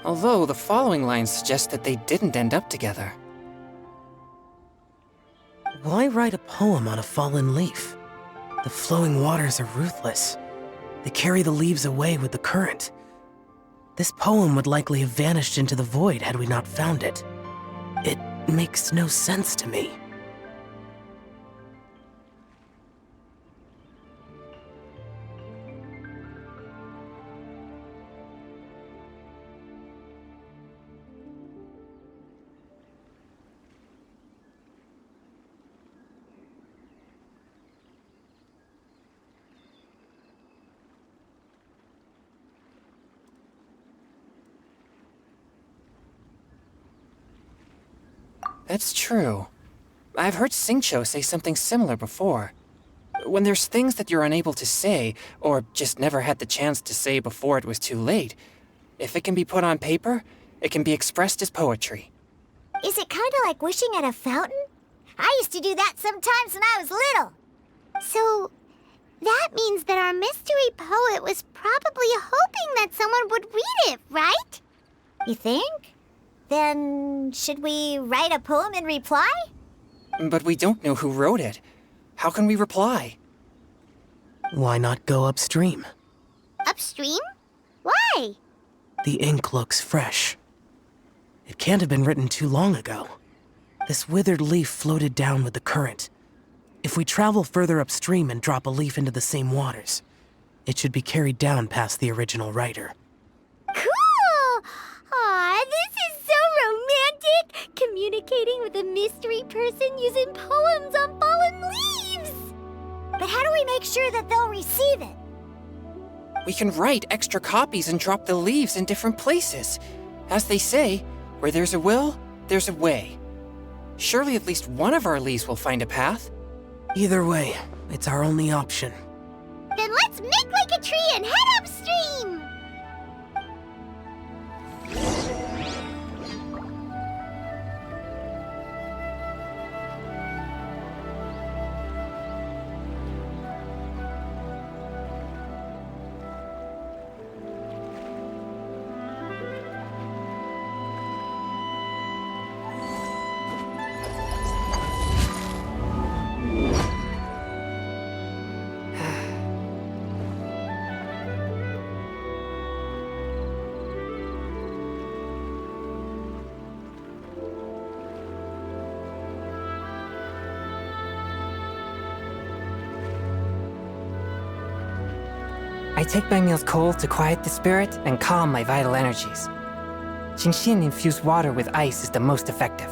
Although the following lines suggest that they didn't end up together. Why write a poem on a fallen leaf? The flowing waters are ruthless. They carry the leaves away with the current. This poem would likely have vanished into the void had we not found it. It makes no sense to me. That's true. I've heard Singcho say something similar before. When there's things that you're unable to say, or just never had the chance to say before it was too late, if it can be put on paper, it can be expressed as poetry. Is it kind of like wishing at a fountain? I used to do that sometimes when I was little. So, that means that our mystery poet was probably hoping that someone would read it, right? You think? Then, should we write a poem in reply? But we don't know who wrote it. How can we reply? Why not go upstream? Upstream? Why? The ink looks fresh. It can't have been written too long ago. This withered leaf floated down with the current. If we travel further upstream and drop a leaf into the same waters, it should be carried down past the original writer. Cool! Aw, this is so romantic! Communicating with a mystery person using poems on fallen leaves! But how do we make sure that they'll receive it? We can write extra copies and drop the leaves in different places. As they say, where there's a will, there's a way. Surely at least one of our leaves will find a path. Either way, it's our only option. Then let's make like a tree and head upstream! I take my meals cold to quiet the spirit and calm my vital energies. Xingxian infused water with ice is the most effective.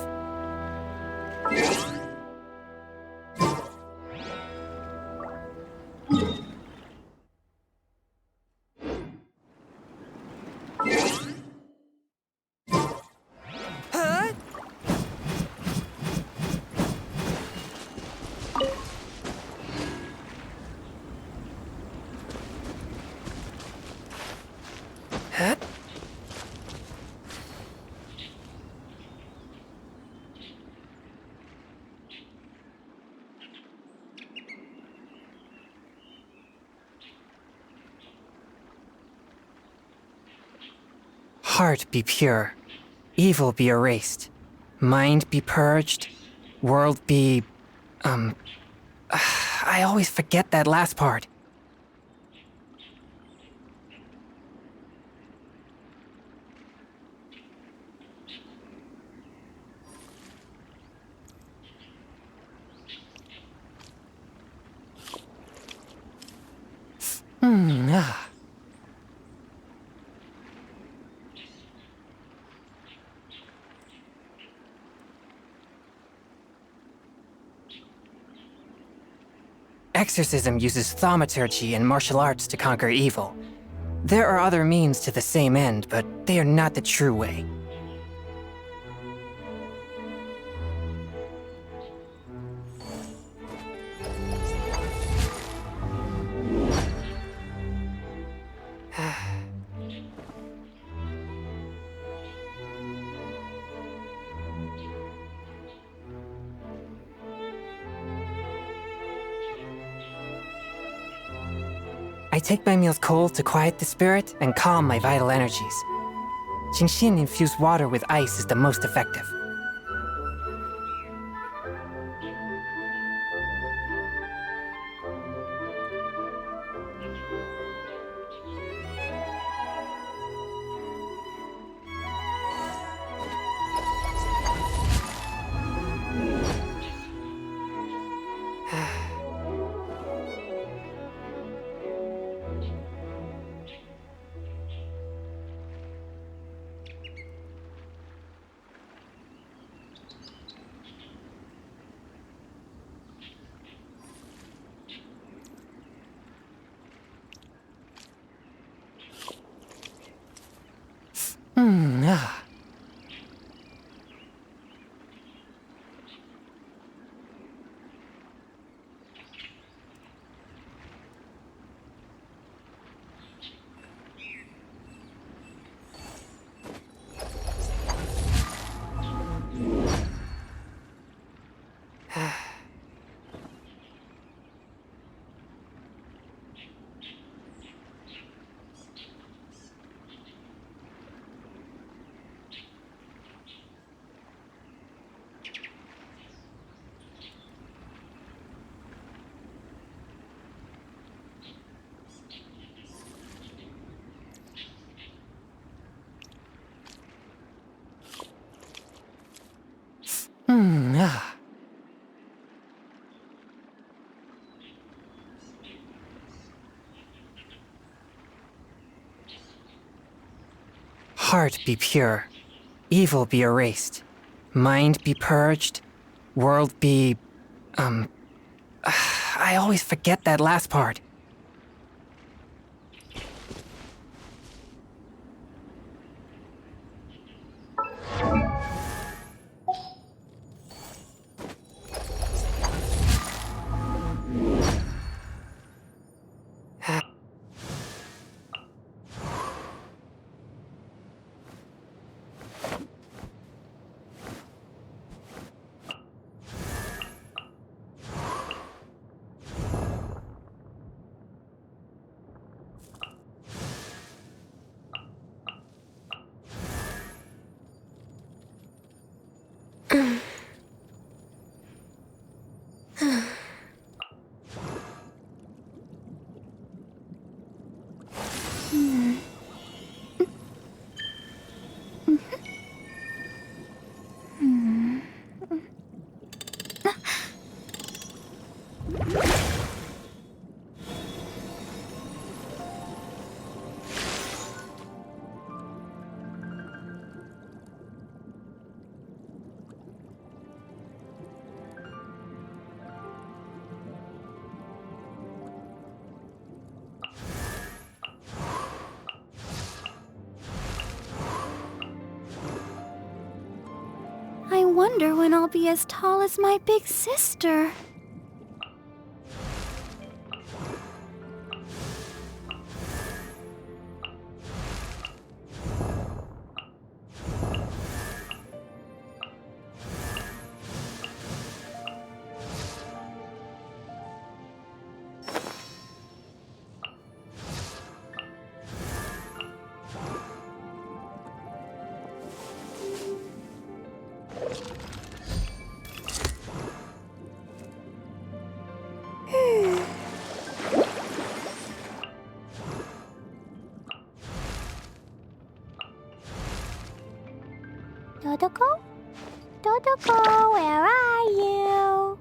Heart be pure, evil be erased, mind be purged, world be... I always forget that last part. Exorcism uses thaumaturgy and martial arts to conquer evil. There are other means to the same end, but they are not the true way. take my meals cold to quiet the spirit and calm my vital energies. Xingxin infused water with ice is the most effective. Ah. Ah. Heart be pure, evil be erased, mind be purged, world be... I always forget that last part. I wonder when I'll be as tall as my big sister. Dodoko? Dodoko, where are you?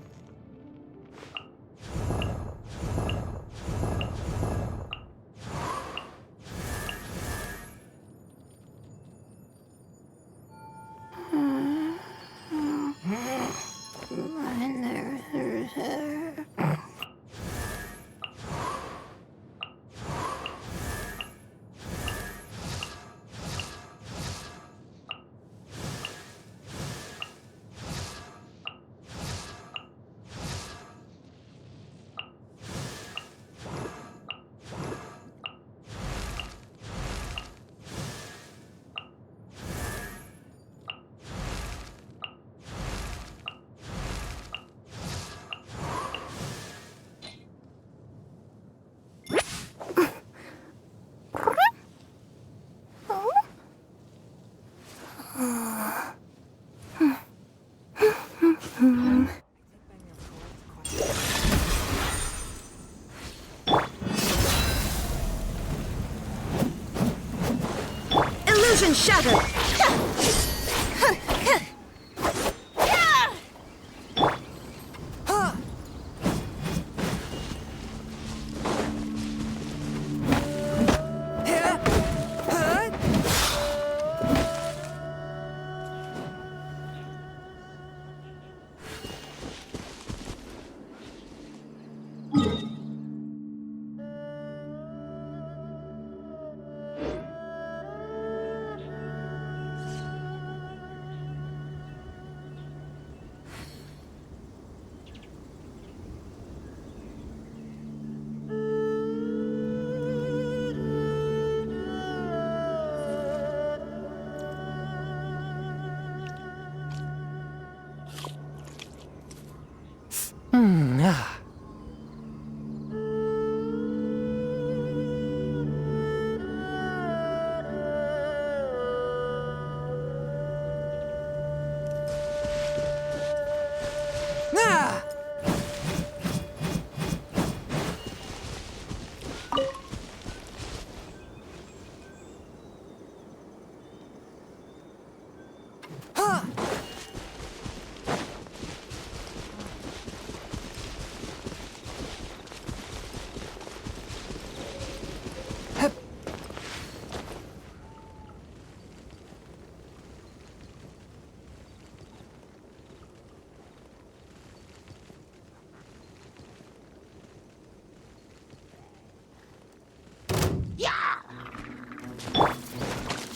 Illusion shattered!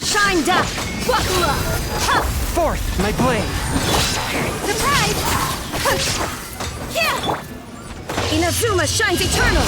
Shined up! Wakula! Forth, my blade! Surprise! Inazuma shines eternal!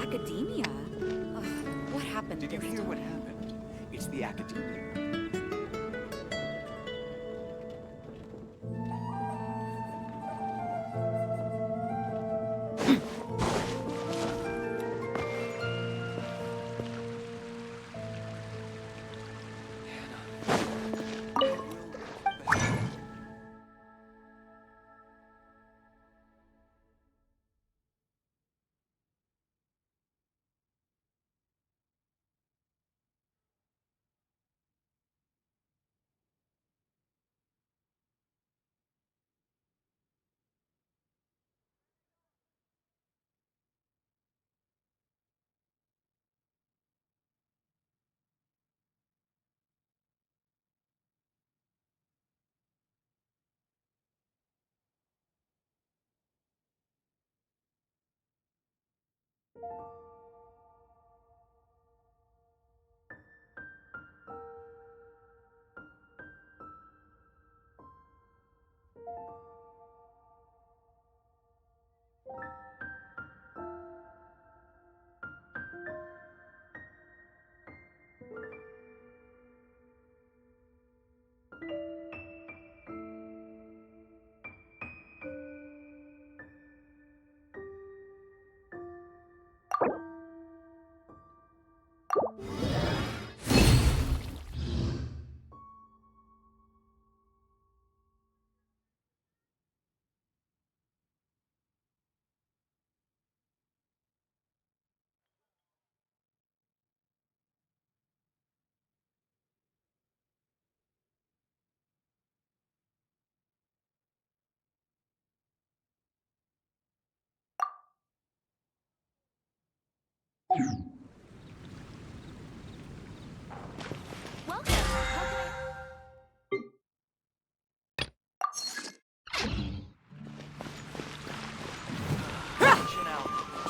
Academia? Ugh, what happened? Did you hear what happened? It's the Academia.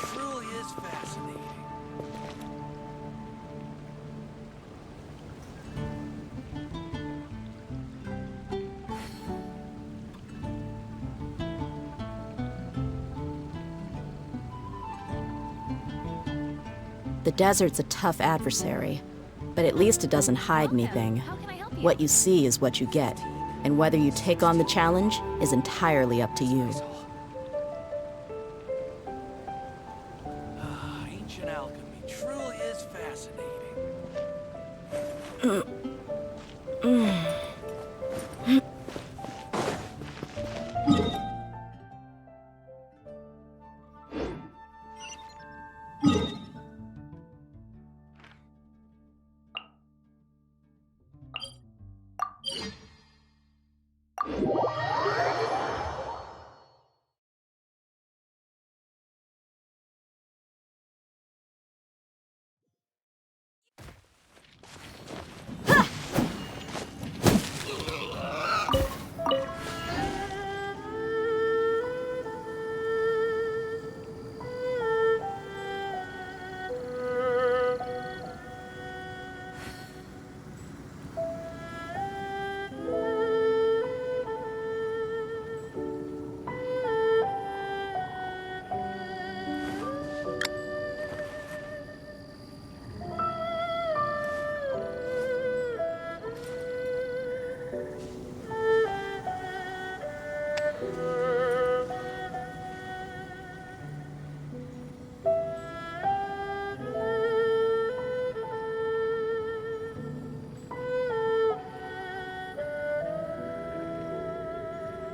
Truly is fascinating. The desert's a tough adversary, but at least it doesn't hide anything. What you see is what you get, and whether you take on the challenge is entirely up to you. Ancient alchemy truly is fascinating.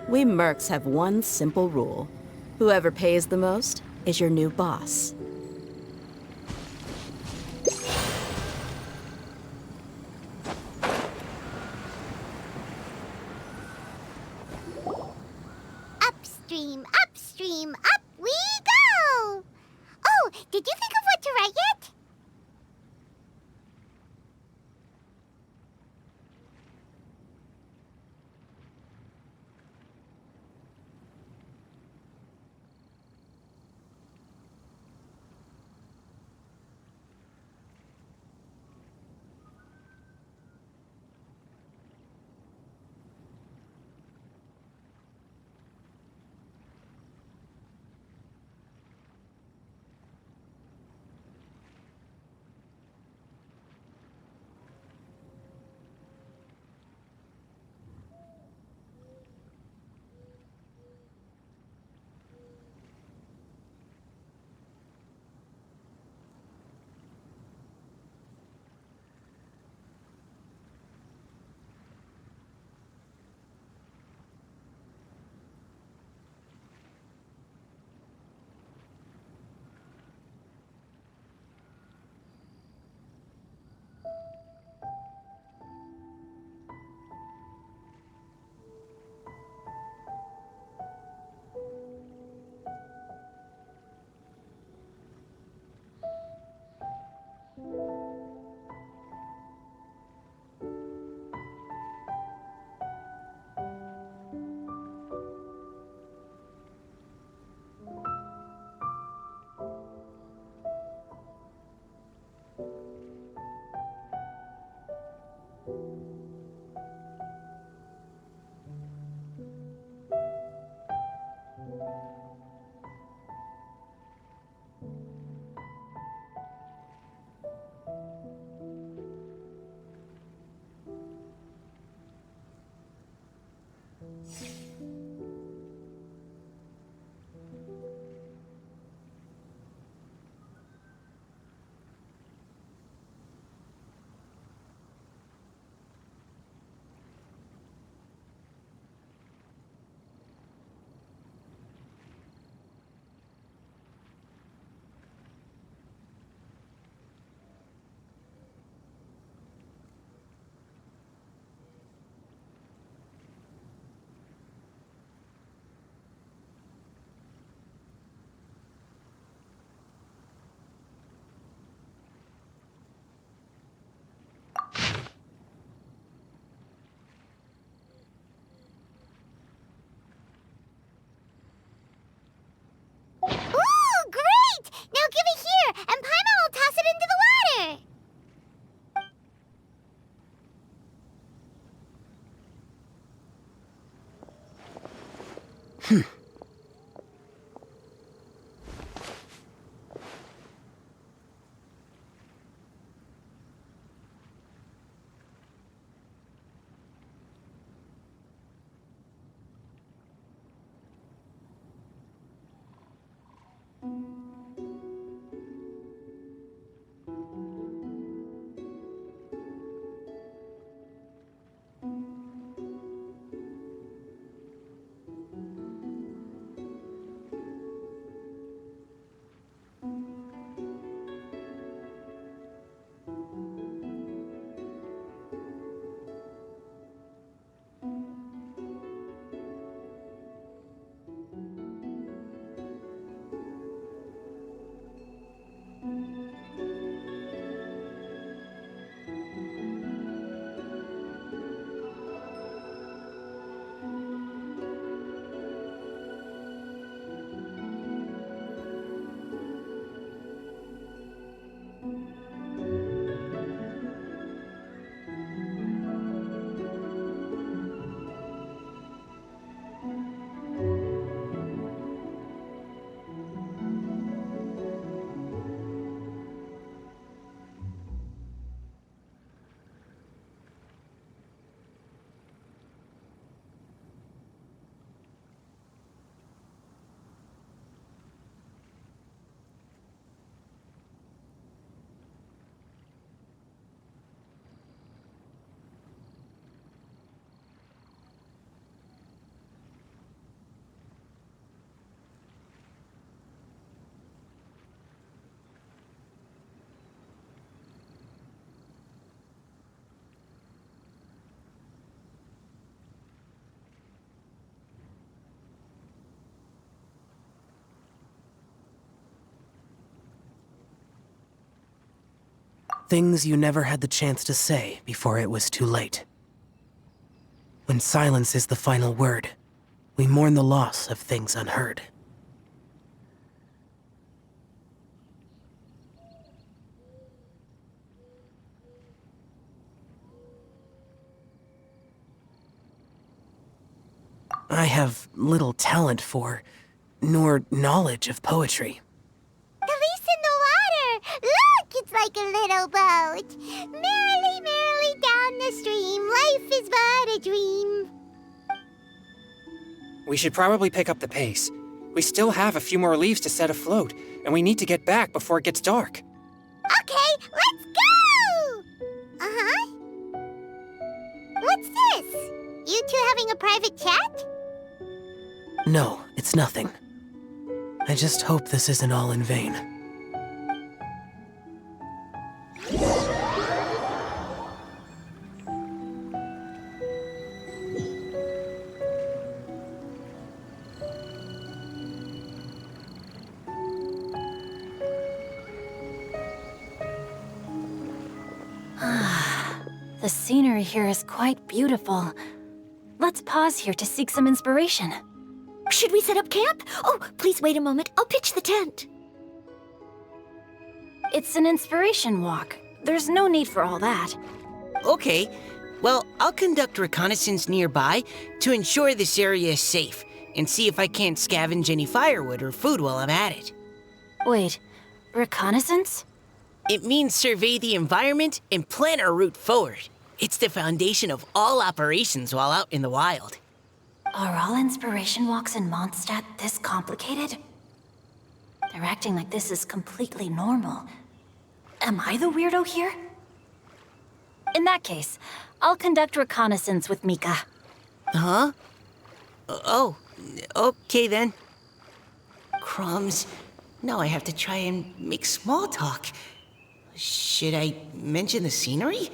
We mercs have one simple rule. Whoever pays the most is your new boss. Upstream, upstream, up we go! Oh, did you think of what to write yet? Things you never had the chance to say before it was too late. When silence is the final word, we mourn the loss of things unheard. I have little talent for, nor knowledge of poetry. The leaf's in the water! Look, it's like a little boat. Merrily, merrily down the stream, life is but a dream. We should probably pick up the pace. We still have a few more leaves to set afloat, and we need to get back before it gets dark. Okay, let's go! Uh-huh. What's this? You two having a private chat? No, it's nothing. I just hope this isn't all in vain. The scenery here is quite beautiful. Let's pause here to seek some inspiration. Should we set up camp? Oh, please wait a moment. I'll pitch the tent. It's an inspiration walk. There's no need for all that. Okay. Well, I'll conduct reconnaissance nearby to ensure this area is safe and see if I can't scavenge any firewood or food while I'm at it. Wait, reconnaissance? It means survey the environment and plan our route forward. It's the foundation of all operations while out in the wild. Are all inspiration walks in Mondstadt this complicated? They're acting like this is completely normal. Am I the weirdo here? In that case, I'll conduct reconnaissance with Mika. Huh? Oh, okay then. Crumbs. Now I have to try and make small talk. Should I mention the scenery?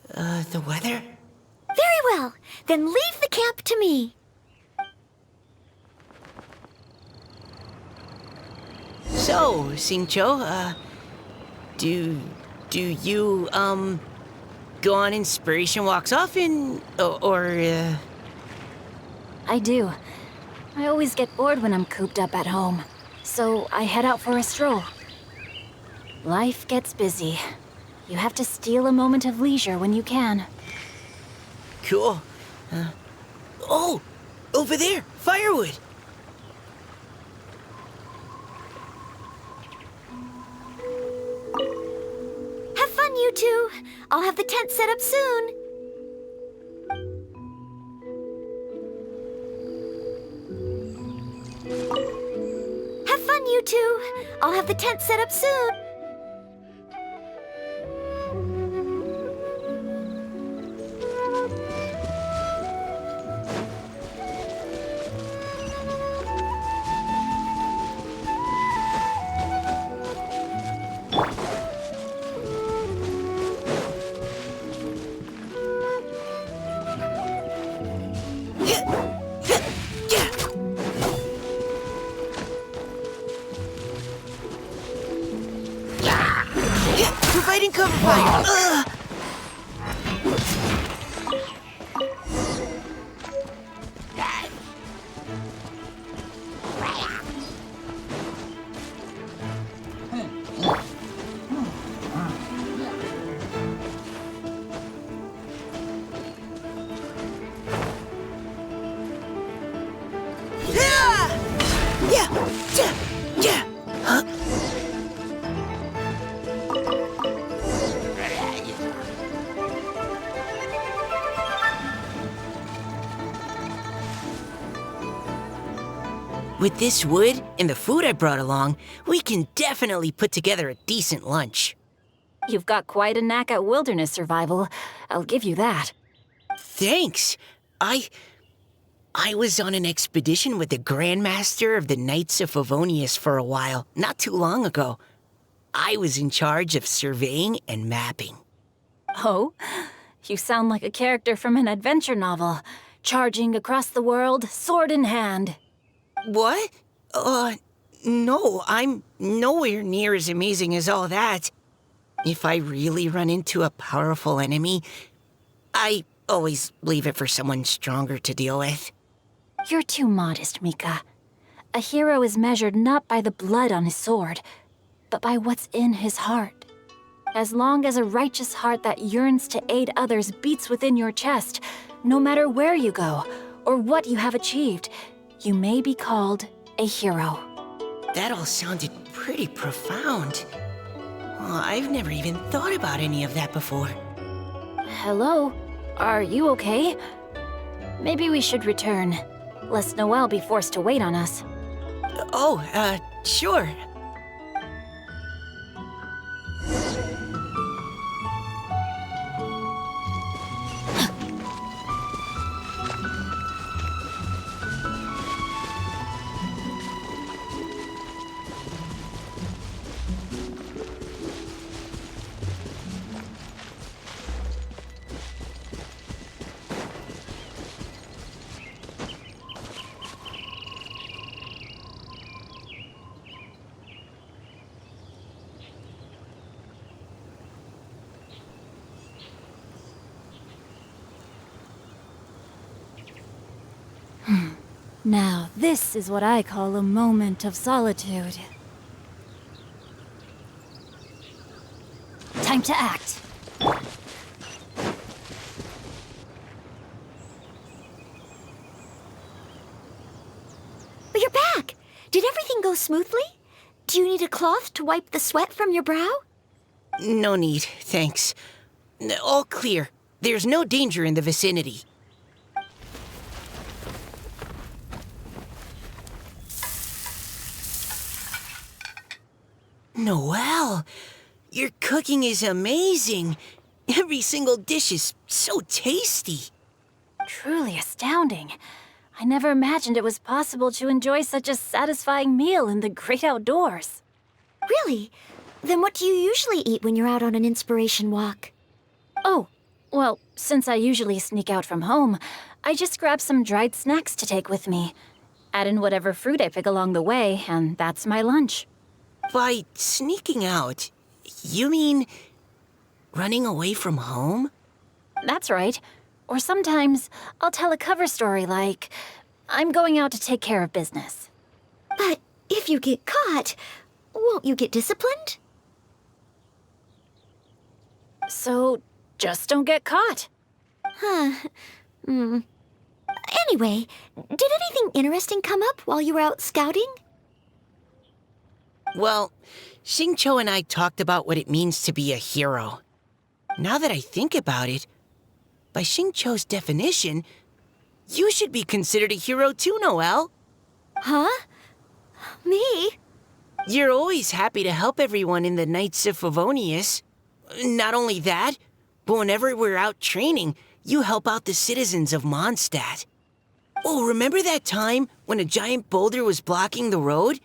The weather? Very well. Then leave the camp to me. So, Xingqiu, do you, go on inspiration walks often, or? I do. I always get bored when I'm cooped up at home, so I head out for a stroll. Life gets busy. You have to steal a moment of leisure when you can. Cool. Oh, over there, firewood. you two. I'll have the tent set up soon. Have fun, you two. I'll have the tent set up soon. Providing cover fire. Ugh. With this wood and the food I brought along, we can definitely put together a decent lunch. You've got quite a knack at wilderness survival. I'll give you that. Thanks. I was on an expedition with the Grandmaster of the Knights of Favonius for a while, not too long ago. I was in charge of surveying and mapping. Oh? You sound like a character from an adventure novel. Charging across the world, sword in hand. What? No, I'm nowhere near as amazing as all that. If I really run into a powerful enemy, I always leave it for someone stronger to deal with. You're too modest, Mika. A hero is measured not by the blood on his sword, but by what's in his heart. As long as a righteous heart that yearns to aid others beats within your chest, no matter where you go or what you have achieved, you may be called a hero. That all sounded pretty profound. Well, I've never even thought about any of that before. Hello? Are you okay? Maybe we should return, lest Noelle be forced to wait on us. Sure. Now, this is what I call a moment of solitude. Time to act. But you're back! Did everything go smoothly? Do you need a cloth to wipe the sweat from your brow? No need, thanks. All clear. There's no danger in the vicinity. Noelle, your cooking is amazing. Every single dish is so tasty. Truly astounding. I never imagined it was possible to enjoy such a satisfying meal in the great outdoors. Really? Then what do you usually eat when you're out on an inspiration walk? Oh, well, since I usually sneak out from home, I just grab some dried snacks to take with me. Add in whatever fruit I pick along the way, and that's my lunch. By sneaking out, you mean running away from home? That's right. Or sometimes I'll tell a cover story like, I'm going out to take care of business. But if you get caught, won't you get disciplined? So just don't get caught. Anyway, did anything interesting come up while you were out scouting? Well, Xingqiu and I talked about what it means to be a hero. Now that I think about it, by Xingqiu's definition, you should be considered a hero too, Noelle. Huh? Me? You're always happy to help everyone in the Knights of Favonius. Not only that, but whenever we're out training, you help out the citizens of Mondstadt. Oh, remember that time when a giant boulder was blocking the road?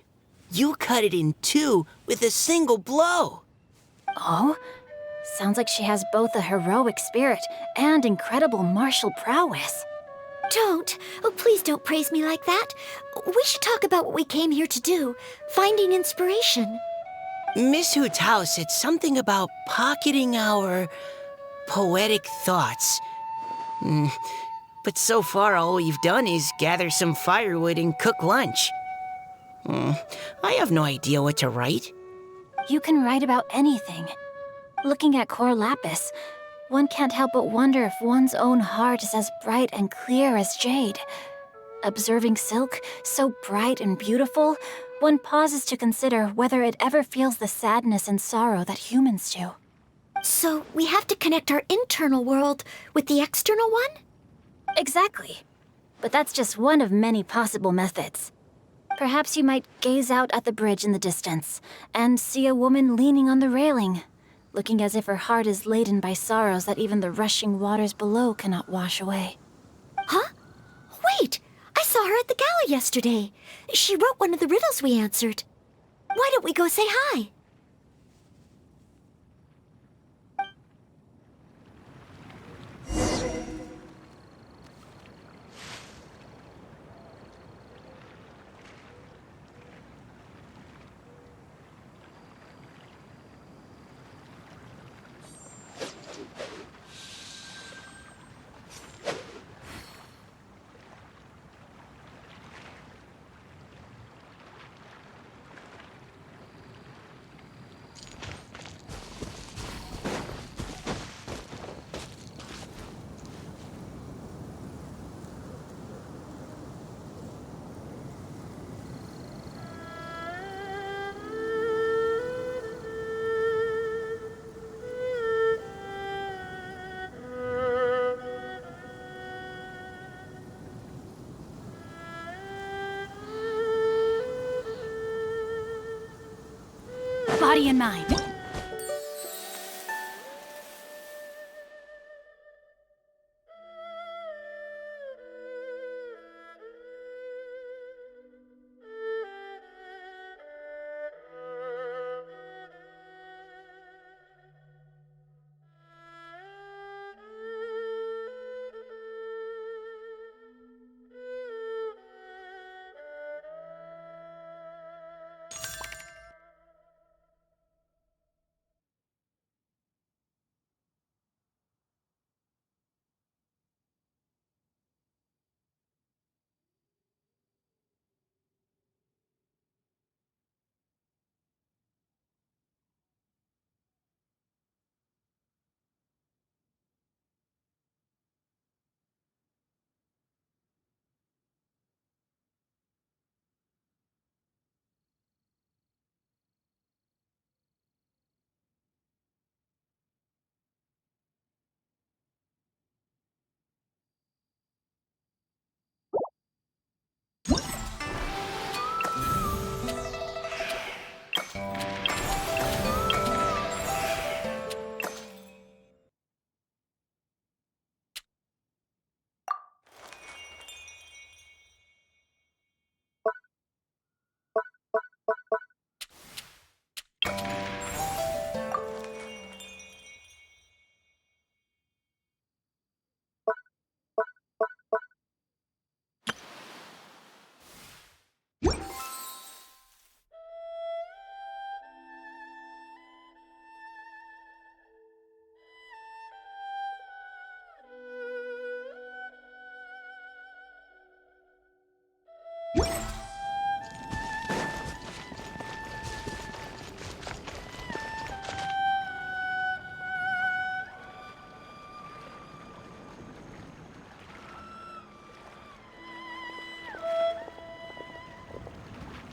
You cut it in two with a single blow. Oh? Sounds like she has both a heroic spirit and incredible martial prowess. Don't. Oh, please don't praise me like that. We should talk about what we came here to do. Finding inspiration. Miss Hu Tao said something about pocketing our poetic thoughts. But so far, all we've done is gather some firewood and cook lunch. I have no idea what to write. You can write about anything. Looking at Cor Lapis, one can't help but wonder if one's own heart is as bright and clear as jade. Observing silk, so bright and beautiful, one pauses to consider whether it ever feels the sadness and sorrow that humans do. So we have to connect our internal world with the external one? Exactly. But that's just one of many possible methods. Perhaps you might gaze out at the bridge in the distance and see a woman leaning on the railing, looking as if her heart is laden by sorrows that even the rushing waters below cannot wash away. Huh? Wait! I saw her at the gala yesterday. She wrote one of the riddles we answered. Why don't we go say hi? Body and mind.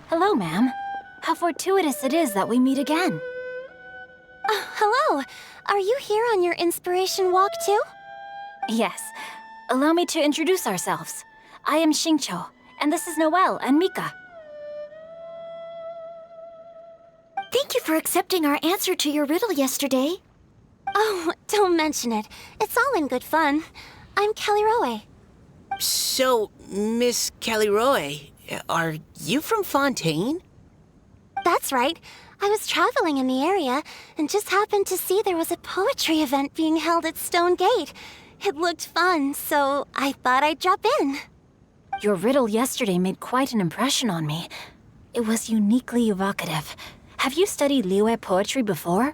Hello, ma'am. How fortuitous it is that we meet again. Hello. Are you here on your inspiration walk too? Yes. Allow me to introduce ourselves. I am Xingqiu, and this is Noelle and Mika. Thank you for accepting our answer to your riddle yesterday. Oh, don't mention it. It's all in good fun. I'm Kelly Roe. So, Miss Caliroe, are you from Fontaine? That's right. I was traveling in the area and just happened to see there was a poetry event being held at Stone Gate. It looked fun, so I thought I'd drop in. Your riddle yesterday made quite an impression on me. It was uniquely evocative. Have you studied Liyue poetry before?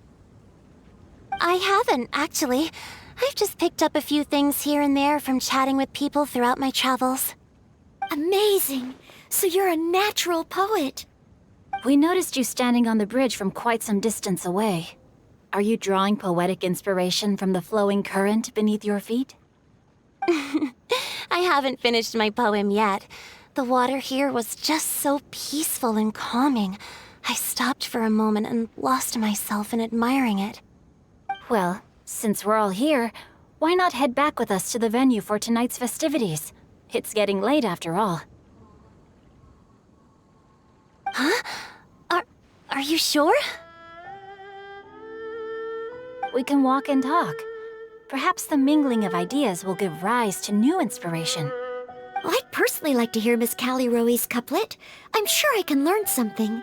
I haven't, actually. I've just picked up a few things here and there from chatting with people throughout my travels. Amazing! So you're a natural poet. We noticed you standing on the bridge from quite some distance away. Are you drawing poetic inspiration from the flowing current beneath your feet? I haven't finished my poem yet. The water here was just so peaceful and calming. I stopped for a moment and lost myself in admiring it. Well, since we're all here, why not head back with us to the venue for tonight's festivities? It's getting late after all. Huh? Are you sure? We can walk and talk. Perhaps the mingling of ideas will give rise to new inspiration. I'd personally like to hear Miss Callie Roe's couplet. I'm sure I can learn something.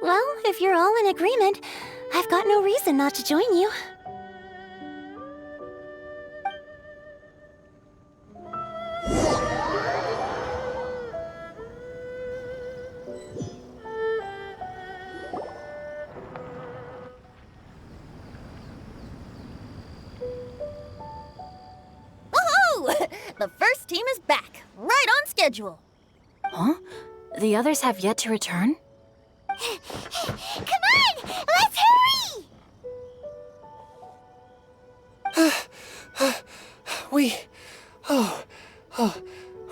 Well, if you're all in agreement, I've got no reason not to join you. Woohoo! The first team is back, right on schedule. Huh? The others have yet to return? Come on! Let's hurry!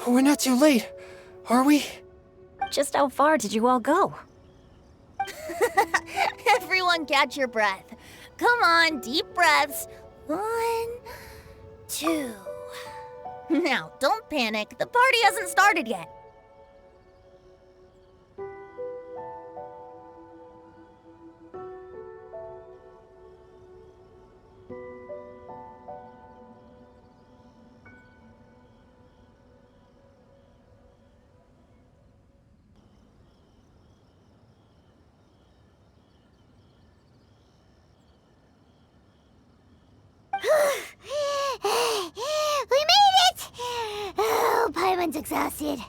We're not too late, are we? Just how far did you all go? Everyone catch your breath. Come on, deep breaths. 1, 2. Now, don't panic. The party hasn't started yet. We made it! Oh, Paimon's exhausted.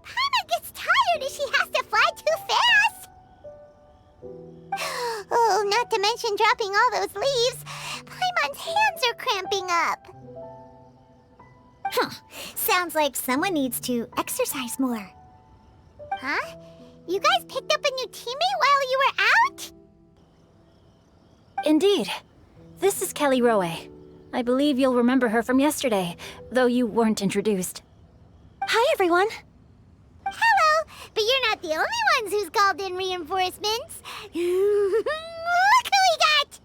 Paimon gets tired if she has to fly too fast. Oh, not to mention dropping all those leaves. Paimon's hands are cramping up. Huh. Sounds like someone needs to exercise more. Huh? You guys picked up a new teammate while you were out? Indeed. This is Kelly Roe. I believe you'll remember her from yesterday, though you weren't introduced. Hi, everyone. Hello, but you're not the only ones who's called in reinforcements. Look who we got!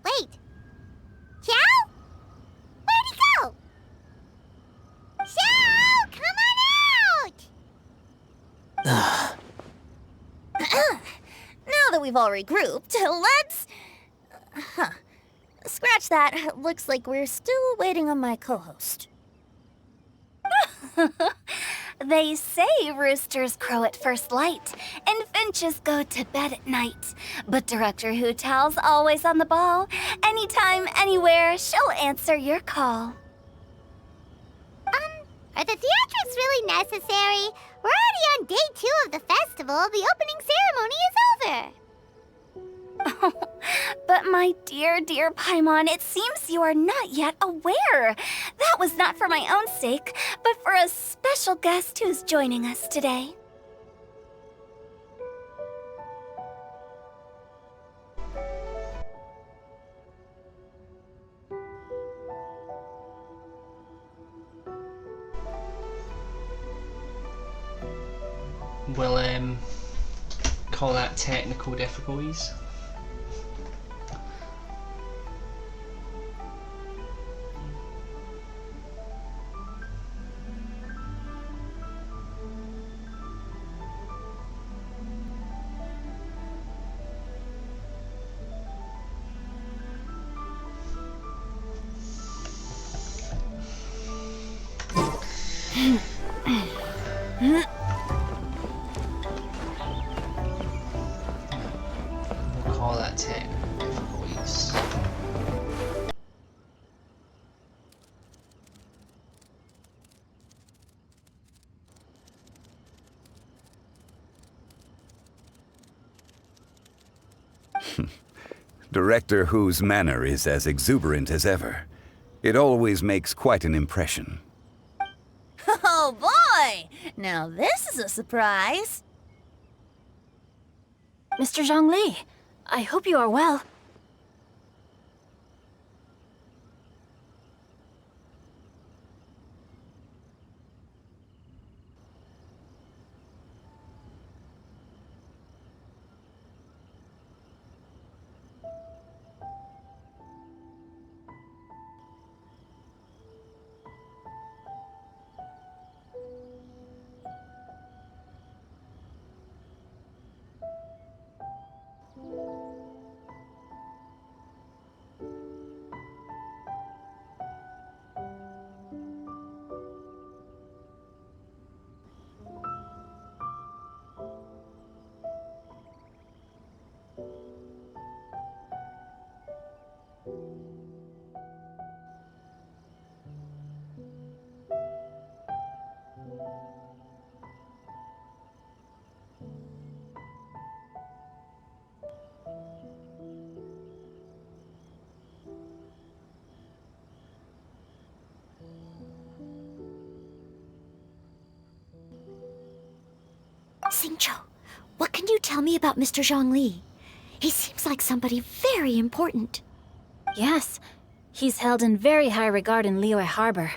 Wait. Xiao? Where'd he go? Xiao, come on out! Now that we've all regrouped, let's... Scratch that. Looks like we're still waiting on my co-host. They say roosters crow at first light, and finches go to bed at night. But Director Hu Tao's always on the ball. Anytime, anywhere, she'll answer your call. Are the theatrics really necessary? We're already on day 2 of the festival. The opening ceremony is over. But my dear, dear Paimon, it seems you are not yet aware. That was not for my own sake, but for a special guest who's joining us today. We'll call that technical difficulties. Call that technical difficulties. Director Hu's manner is as exuberant as ever. It always makes quite an impression. Oh boy! Now this is a surprise. Mr. Zhongli, I hope you are well. Xingqiu, what can you tell me about Mr. Zhongli? He seems like somebody very important. Yes, he's held in very high regard in Liyue Harbor.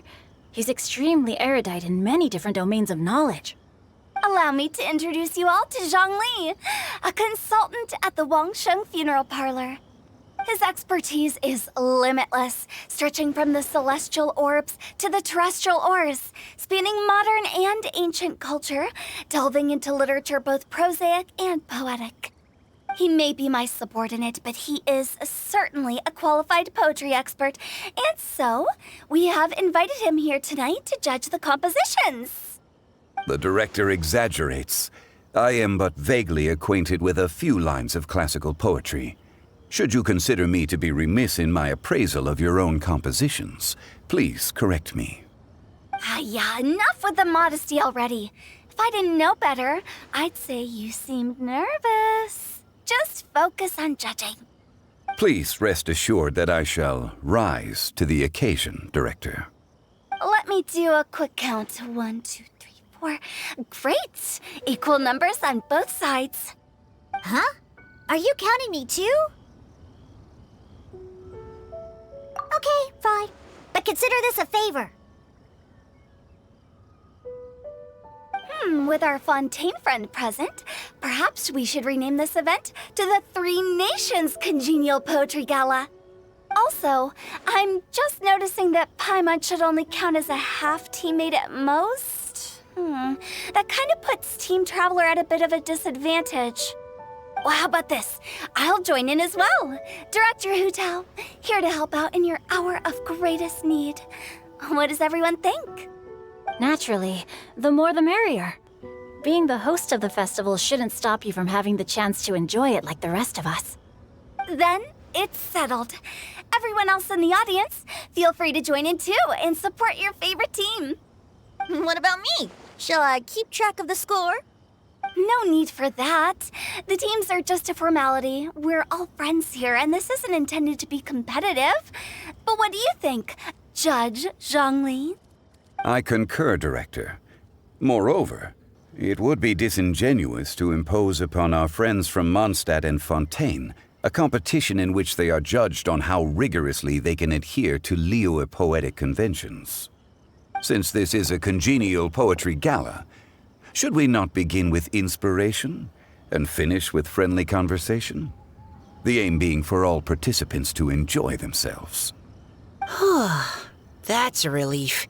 He's extremely erudite in many different domains of knowledge. Allow me to introduce you all to Zhongli, a consultant at the Wangsheng Funeral Parlor. His expertise is limitless, stretching from the celestial orbs to the terrestrial ores, spanning modern and ancient culture, delving into literature both prosaic and poetic. He may be my subordinate, but he is certainly a qualified poetry expert. And so, we have invited him here tonight to judge the compositions. The director exaggerates. I am but vaguely acquainted with a few lines of classical poetry. Should you consider me to be remiss in my appraisal of your own compositions, please correct me. Yeah, enough with the modesty already. If I didn't know better, I'd say you seemed nervous. Just focus on judging. Please rest assured that I shall rise to the occasion, Director. Let me do a quick count. 1, 2, 3, 4. Great! Equal numbers on both sides. Huh? Are you counting me too? Okay, fine. But consider this a favor. With our Fontaine friend present, perhaps we should rename this event to the Three Nations Congenial Poetry Gala. Also, I'm just noticing that Paimon should only count as a half teammate at most. That kind of puts Team Traveler at a bit of a disadvantage. Well, how about this? I'll join in as well. Director Hutao, here to help out in your hour of greatest need. What does everyone think? Naturally, the more the merrier. Being the host of the festival shouldn't stop you from having the chance to enjoy it like the rest of us. Then it's settled. Everyone else in the audience, feel free to join in too and support your favorite team. What about me? Shall I keep track of the score? No need for that. The teams are just a formality. We're all friends here, and this isn't intended to be competitive. But what do you think, Judge Zhongli? I concur, Director. Moreover, it would be disingenuous to impose upon our friends from Mondstadt and Fontaine a competition in which they are judged on how rigorously they can adhere to Liyue poetic conventions. Since this is a congenial poetry gala, should we not begin with inspiration and finish with friendly conversation? The aim being for all participants to enjoy themselves. That's a relief.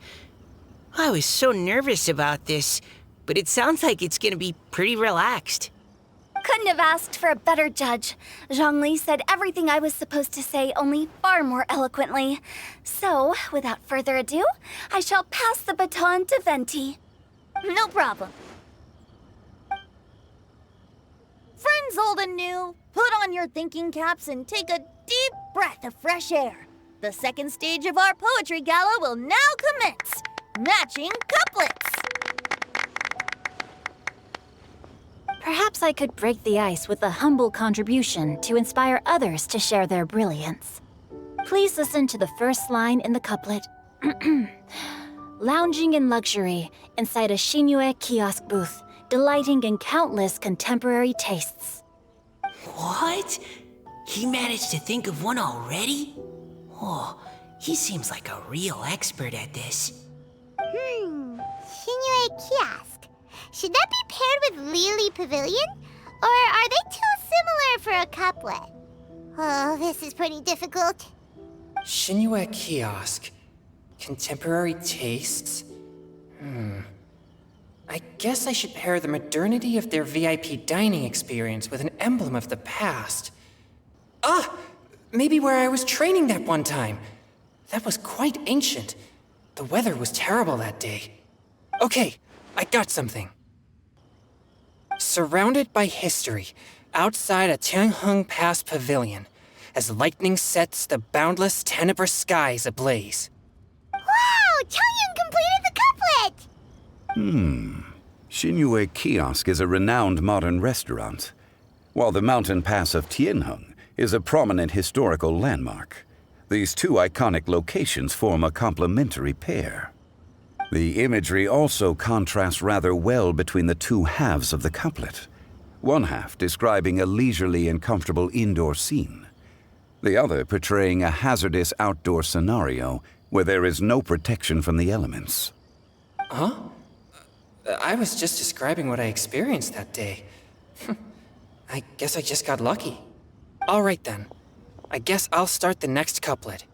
I was so nervous about this, but it sounds like it's gonna be pretty relaxed. Couldn't have asked for a better judge. Zhongli said everything I was supposed to say, only far more eloquently. So, without further ado, I shall pass the baton to Venti. No problem. Friends old and new, put on your thinking caps and take a deep breath of fresh air. The second stage of our poetry gala will now commence. Matching couplets. Perhaps I could break the ice with a humble contribution to inspire others to share their brilliance. Please listen to the first line in the couplet. Lounging in luxury inside a Shinue kiosk booth, delighting in countless contemporary tastes. What? He managed to think of one already? Oh, he seems like a real expert at this. Shinue Kiosk. Should that be paired with Lily Pavilion? Or are they too similar for a couplet? Oh, this is pretty difficult. Shinue Kiosk. Contemporary tastes? I guess I should pair the modernity of their VIP dining experience with an emblem of the past. Ah! Maybe where I was training that one time. That was quite ancient. The weather was terrible that day. Okay, I got something. Surrounded by history, outside a Tianheng Pass pavilion, as lightning sets the boundless tenebrous skies ablaze. Wow! Changyun completed the couplet! Shinue Kiosk is a renowned modern restaurant, while the mountain pass of Tianheng is a prominent historical landmark. These two iconic locations form a complementary pair. The imagery also contrasts rather well between the two halves of the couplet. One half describing a leisurely and comfortable indoor scene, the other portraying a hazardous outdoor scenario where there is no protection from the elements. Huh? I was just describing what I experienced that day. I guess I just got lucky. All right then. I guess I'll start the next couplet.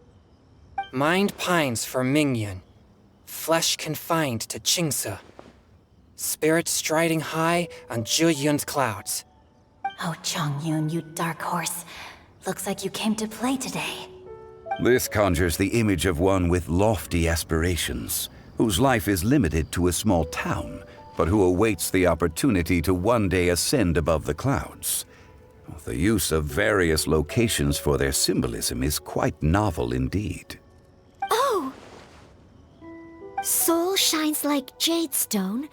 Mind pines for Mingyun, flesh confined to Qingse, spirit striding high on Zheyun's clouds. Oh, Chongyun, you dark horse. Looks like you came to play today. This conjures the image of one with lofty aspirations, whose life is limited to a small town, but who awaits the opportunity to one day ascend above the clouds. The use of various locations for their symbolism is quite novel indeed. Oh! Soul shines like jadestone,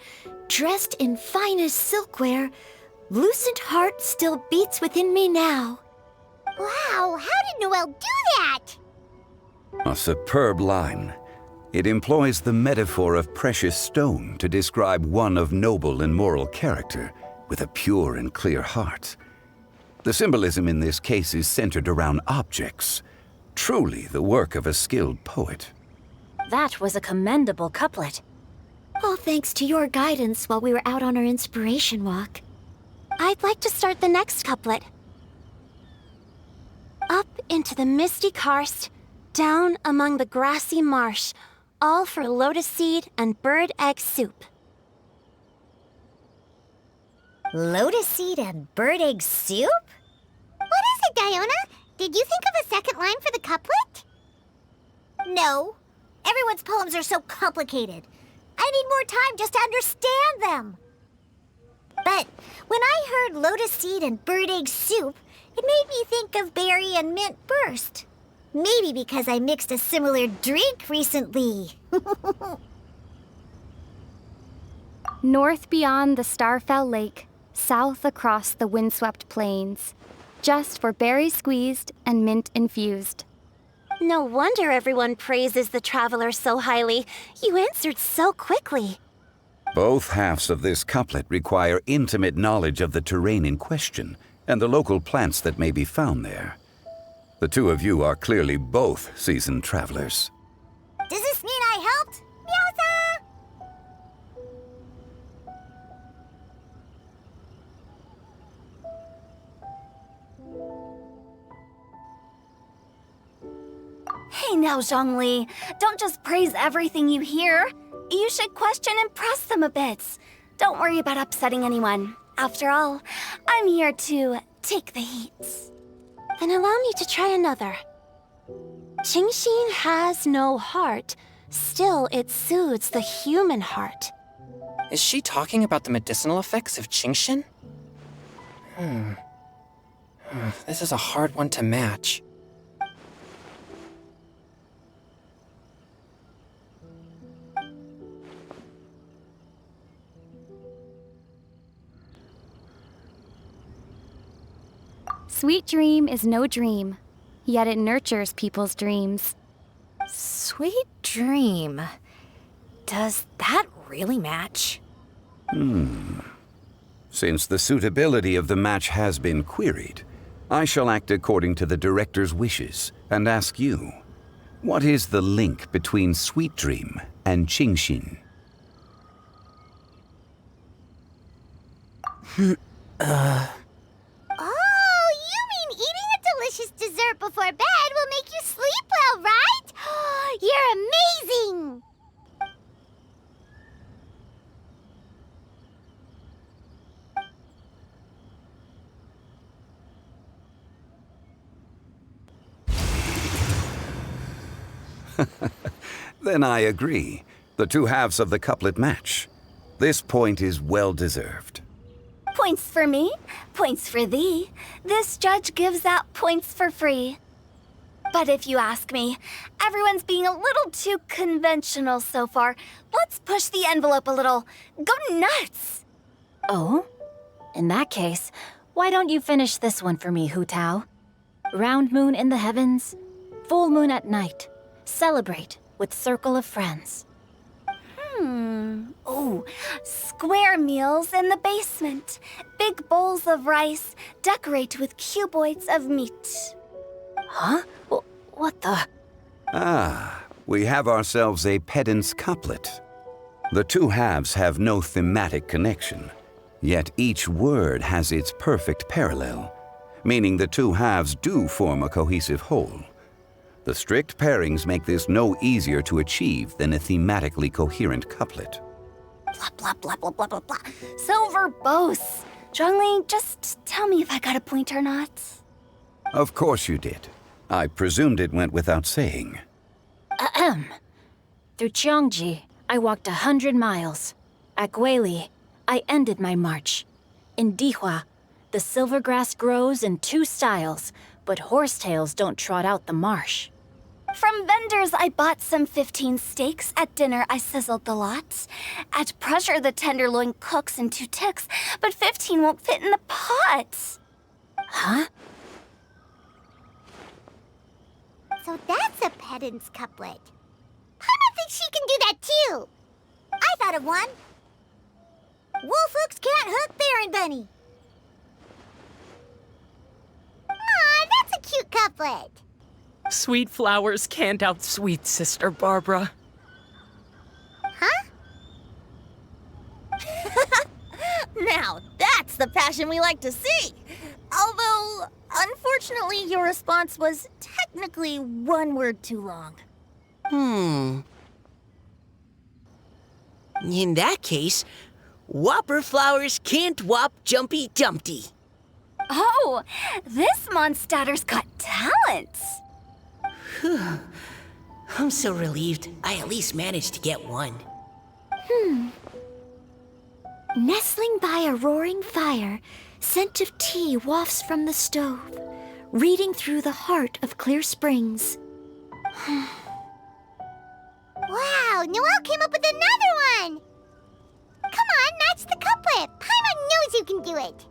dressed in finest silkware. Lucent heart still beats within me now. Wow, how did Noelle do that? A superb line. It employs the metaphor of precious stone to describe one of noble and moral character, with a pure and clear heart. The symbolism in this case is centered around objects, truly the work of a skilled poet. That was a commendable couplet. All thanks to your guidance while we were out on our inspiration walk. I'd like to start the next couplet. Up into the misty karst, down among the grassy marsh, all for lotus seed and bird egg soup. Lotus seed and bird egg soup? What is it, Diona? Did you think of a second line for the couplet? No. Everyone's poems are so complicated. I need more time just to understand them. But when I heard lotus seed and bird egg soup, it made me think of berry and mint burst. Maybe because I mixed a similar drink recently. North beyond the Starfell Lake, south across the windswept plains, just for berry squeezed and mint infused. No wonder everyone praises the traveler so highly. You answered so quickly. Both halves of this couplet require intimate knowledge of the terrain in question and the local plants that may be found there. The two of you are clearly both seasoned travelers. Does this mean I helped? Meowsa! Hey now, Zhongli, don't just praise everything you hear. You should question and press them a bit. Don't worry about upsetting anyone. After all, I'm here to take the heat. Then allow me to try another. Qingxin has no heart, still it soothes the human heart. Is she talking about the medicinal effects of Qingxin? This is a hard one to match. Sweet dream is no dream, yet it nurtures people's dreams. Sweet dream. Does that really match? Since the suitability of the match has been queried, I shall act according to the director's wishes and ask you, what is the link between Sweet Dream and Qingxin? Oh, you mean eating a delicious dessert before bed will make you sleep well, right? You're amazing! Then I agree. The two halves of the couplet match. This point is well deserved. Points for me, points for thee. This judge gives out points for free. But if you ask me, everyone's being a little too conventional so far. Let's push the envelope a little. Go nuts! Oh? In that case, why don't you finish this one for me, Hu Tao? Round moon in the heavens, full moon at night. Celebrate with circle of friends. Oh, square meals in the basement. Big bowls of rice, decorate with cuboids of meat. Huh? What the? Ah, we have ourselves a pedant's couplet. The two halves have no thematic connection, yet each word has its perfect parallel, meaning the two halves do form a cohesive whole. The strict pairings make this no easier to achieve than a thematically coherent couplet. Blah, blah, blah, blah, blah, blah, blah. So verbose. Zhongli, just tell me if I got a point or not. Of course you did. I presumed it went without saying. Ahem. Through Cheongji, I walked 100 miles. At Guili, I ended my march. In Dihua, the silver grass grows in 2 styles, but horsetails don't trot out the marsh. From vendors, I bought some 15 steaks. At dinner, I sizzled the lot. At pressure, the tenderloin cooks in 2 ticks, but 15 won't fit in the pot. Huh? So that's a pedant's couplet. Paimon thinks she can do that too. I thought of one. Wolf hooks can't hook Baron Bunny. Aw, that's a cute couplet. Sweet flowers can't outsweet Sister Barbara. Huh? Now, that's the passion we like to see. Although, unfortunately, your response was technically 1 word too long. In that case, Whopper flowers can't whop Jumpy Dumpty. Oh, this monster's got talent. I'm so relieved I at least managed to get one. Nestling by a roaring fire, scent of tea wafts from the stove, reading through the heart of Clear Springs. Wow, Noelle came up with another one! Come on, match the couplet! Paimon knows you can do it!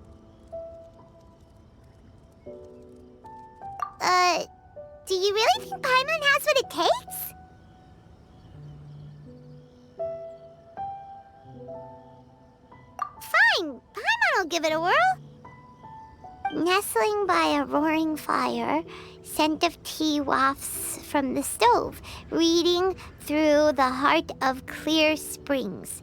Do you really think Paimon has what it takes? Fine, Paimon will give it a whirl. Nestling by a roaring fire, scent of tea wafts from the stove, reading through the heart of Clear Springs.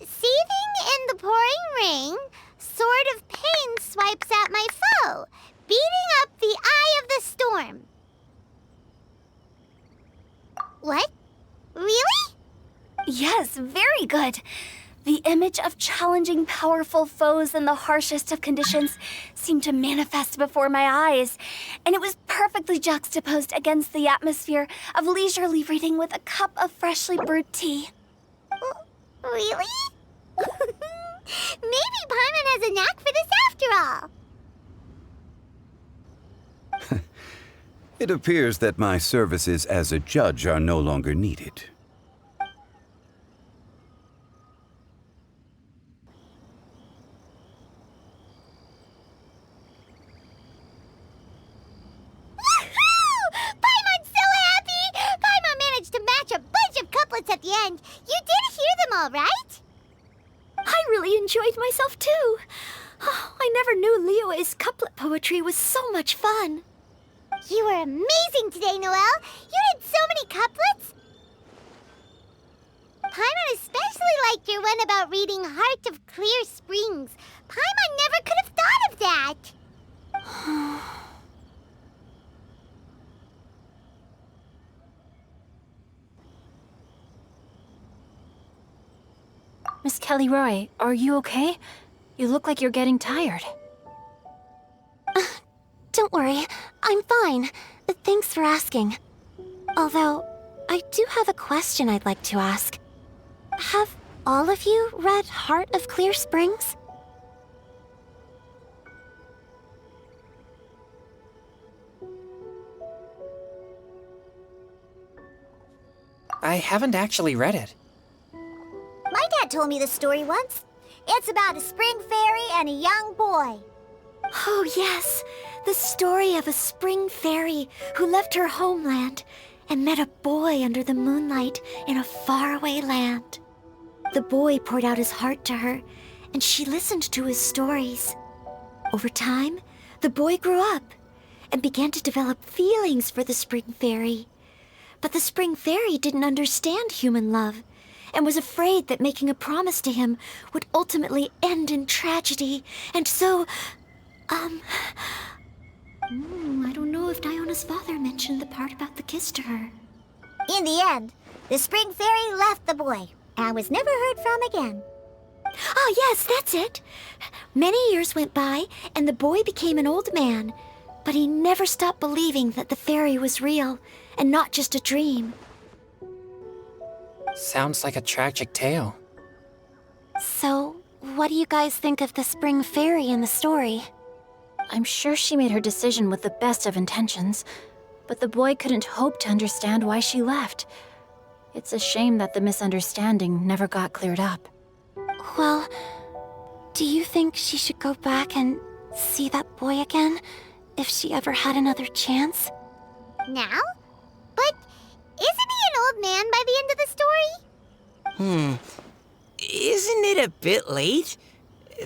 Seething in the pouring rain, sword of pain swipes at my foe, beating up the eye of the storm. What? Really? Yes, very good. The image of challenging powerful foes in the harshest of conditions seemed to manifest before my eyes, and it was perfectly juxtaposed against the atmosphere of leisurely reading with a cup of freshly brewed tea. Really? Maybe Paimon has a knack for this after all. It appears that my services as a judge are no longer needed. Paimon's so happy! Paimon managed to match a bunch of couplets at the end. You did hear them all, right? I really enjoyed myself too. Oh, I never knew Liyue's couplet poetry was so much fun. You were amazing today, Noelle. You did so many couplets. Paimon especially liked your one about reading Heart of Clear Springs. Paimon never could have thought of that. Miss Kelly Roy, are you okay? You look like you're getting tired. Don't worry, I'm fine. Thanks for asking. Although, I do have a question I'd like to ask. Have all of you read Heart of Clear Springs? I haven't actually read it. My dad told me the story once. It's about a spring fairy and a young boy. Oh, yes. The story of a spring fairy who left her homeland and met a boy under the moonlight in a faraway land. The boy poured out his heart to her, and she listened to his stories. Over time, the boy grew up and began to develop feelings for the spring fairy. But the spring fairy didn't understand human love and was afraid that making a promise to him would ultimately end in tragedy. And so, I don't know if Diona's father mentioned the part about the kiss to her. In the end, the spring fairy left the boy and was never heard from again. Ah, yes, that's it. Many years went by, and the boy became an old man. But he never stopped believing that the fairy was real, and not just a dream. Sounds like a tragic tale. So, what do you guys think of the spring fairy in the story? I'm sure she made her decision with the best of intentions, but the boy couldn't hope to understand why she left. It's a shame that the misunderstanding never got cleared up. Well, do you think she should go back and see that boy again, if she ever had another chance? Now? But isn't he an old man by the end of the story? Isn't it a bit late?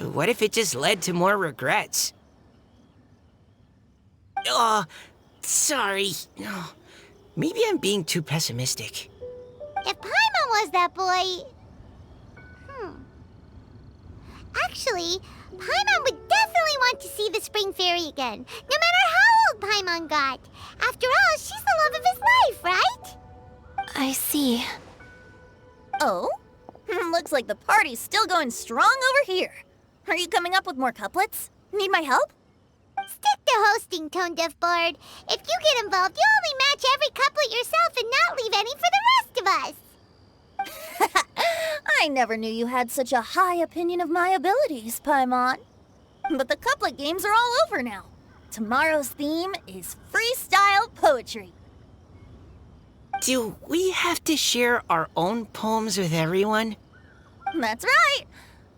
What if it just led to more regrets? Oh, sorry. Oh, maybe I'm being too pessimistic. If Paimon was that boy... Actually, Paimon would definitely want to see the spring fairy again, no matter how old Paimon got. After all, she's the love of his life, right? I see. Oh? Looks like the party's still going strong over here. Are you coming up with more couplets? Need my help? Stick to hosting, Tone Deaf Bard. If you get involved, you'll only match every couplet yourself and not leave any for the rest of us. I never knew you had such a high opinion of my abilities, Paimon. But the couplet games are all over now. Tomorrow's theme is freestyle poetry. Do we have to share our own poems with everyone? That's right.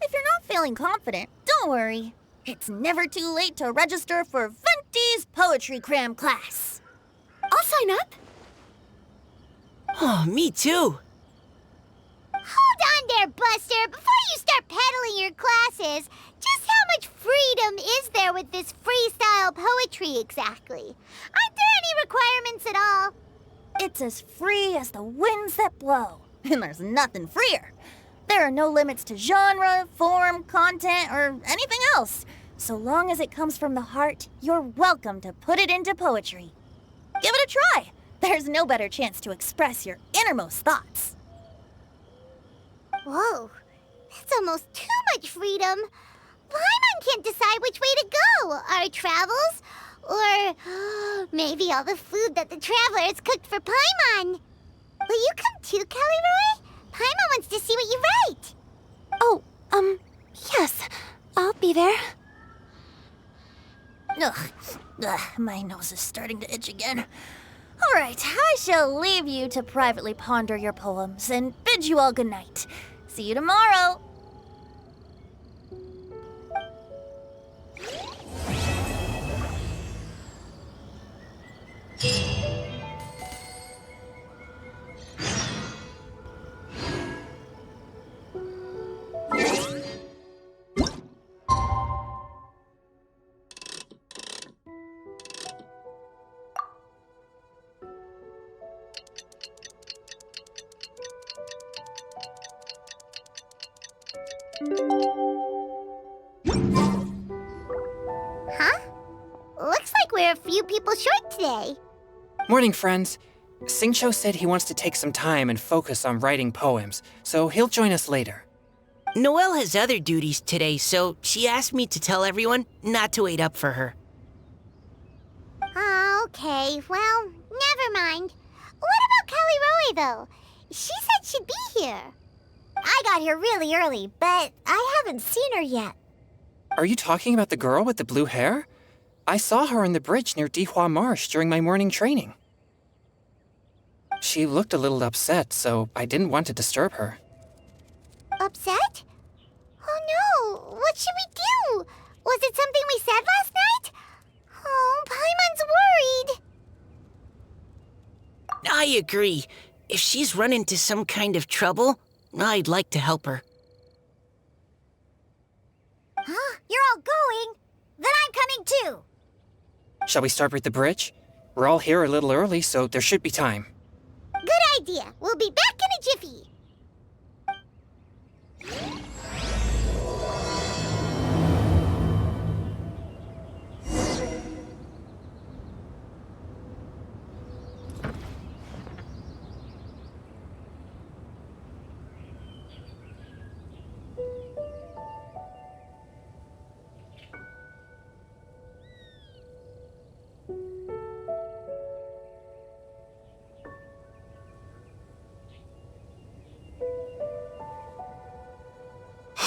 If you're not feeling confident, don't worry. It's never too late to register for Venti's Poetry Cram class. I'll sign up. Oh, me too. Hold on there, Buster. Before you start peddling your classes, just how much freedom is there with this freestyle poetry exactly? Aren't there any requirements at all? It's as free as the winds that blow, and there's nothing freer. There are no limits to genre, form, content, or anything else. So long as it comes from the heart, you're welcome to put it into poetry. Give it a try. There's no better chance to express your innermost thoughts. Whoa, that's almost too much freedom. Paimon can't decide which way to go. Our travels, or maybe all the food that the travelers cooked for Paimon. Will you come too, Kelly Roy? Paimon wants to see what you write. Oh, yes. I'll be there. Ugh, my nose is starting to itch again. All right, I shall leave you to privately ponder your poems and bid you all good night. See you tomorrow. Huh? Looks like we're a few people short today. Morning, friends. Singcho said he wants to take some time and focus on writing poems, so he'll join us later. Noelle has other duties today, so she asked me to tell everyone not to wait up for her. Oh, okay. Well, never mind. What about Kelly Roy, though? She said she'd be here. I got here really early, but I haven't seen her yet. Are you talking about the girl with the blue hair? I saw her on the bridge near Dihua Marsh during my morning training. She looked a little upset, so I didn't want to disturb her. Upset? Oh no, what should we do? Was it something we said last night? Oh, Paimon's worried. I agree. If she's run into some kind of trouble, I'd like to help her. Huh? You're all going? Then I'm coming too. Shall we start with the bridge? We're all here a little early, so there should be time. Good idea. We'll be back in a jiffy.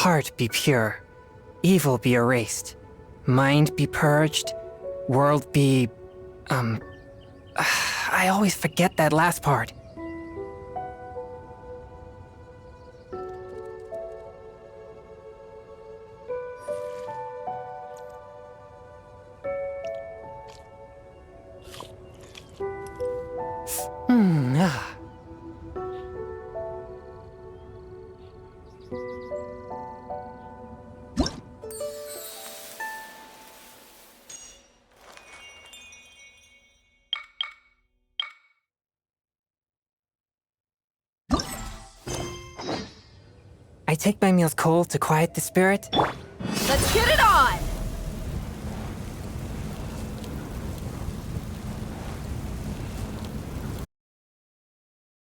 Heart be pure, evil be erased, mind be purged, world be... I always forget that last part. I take my meals cold to quiet the spirit. Let's get it on!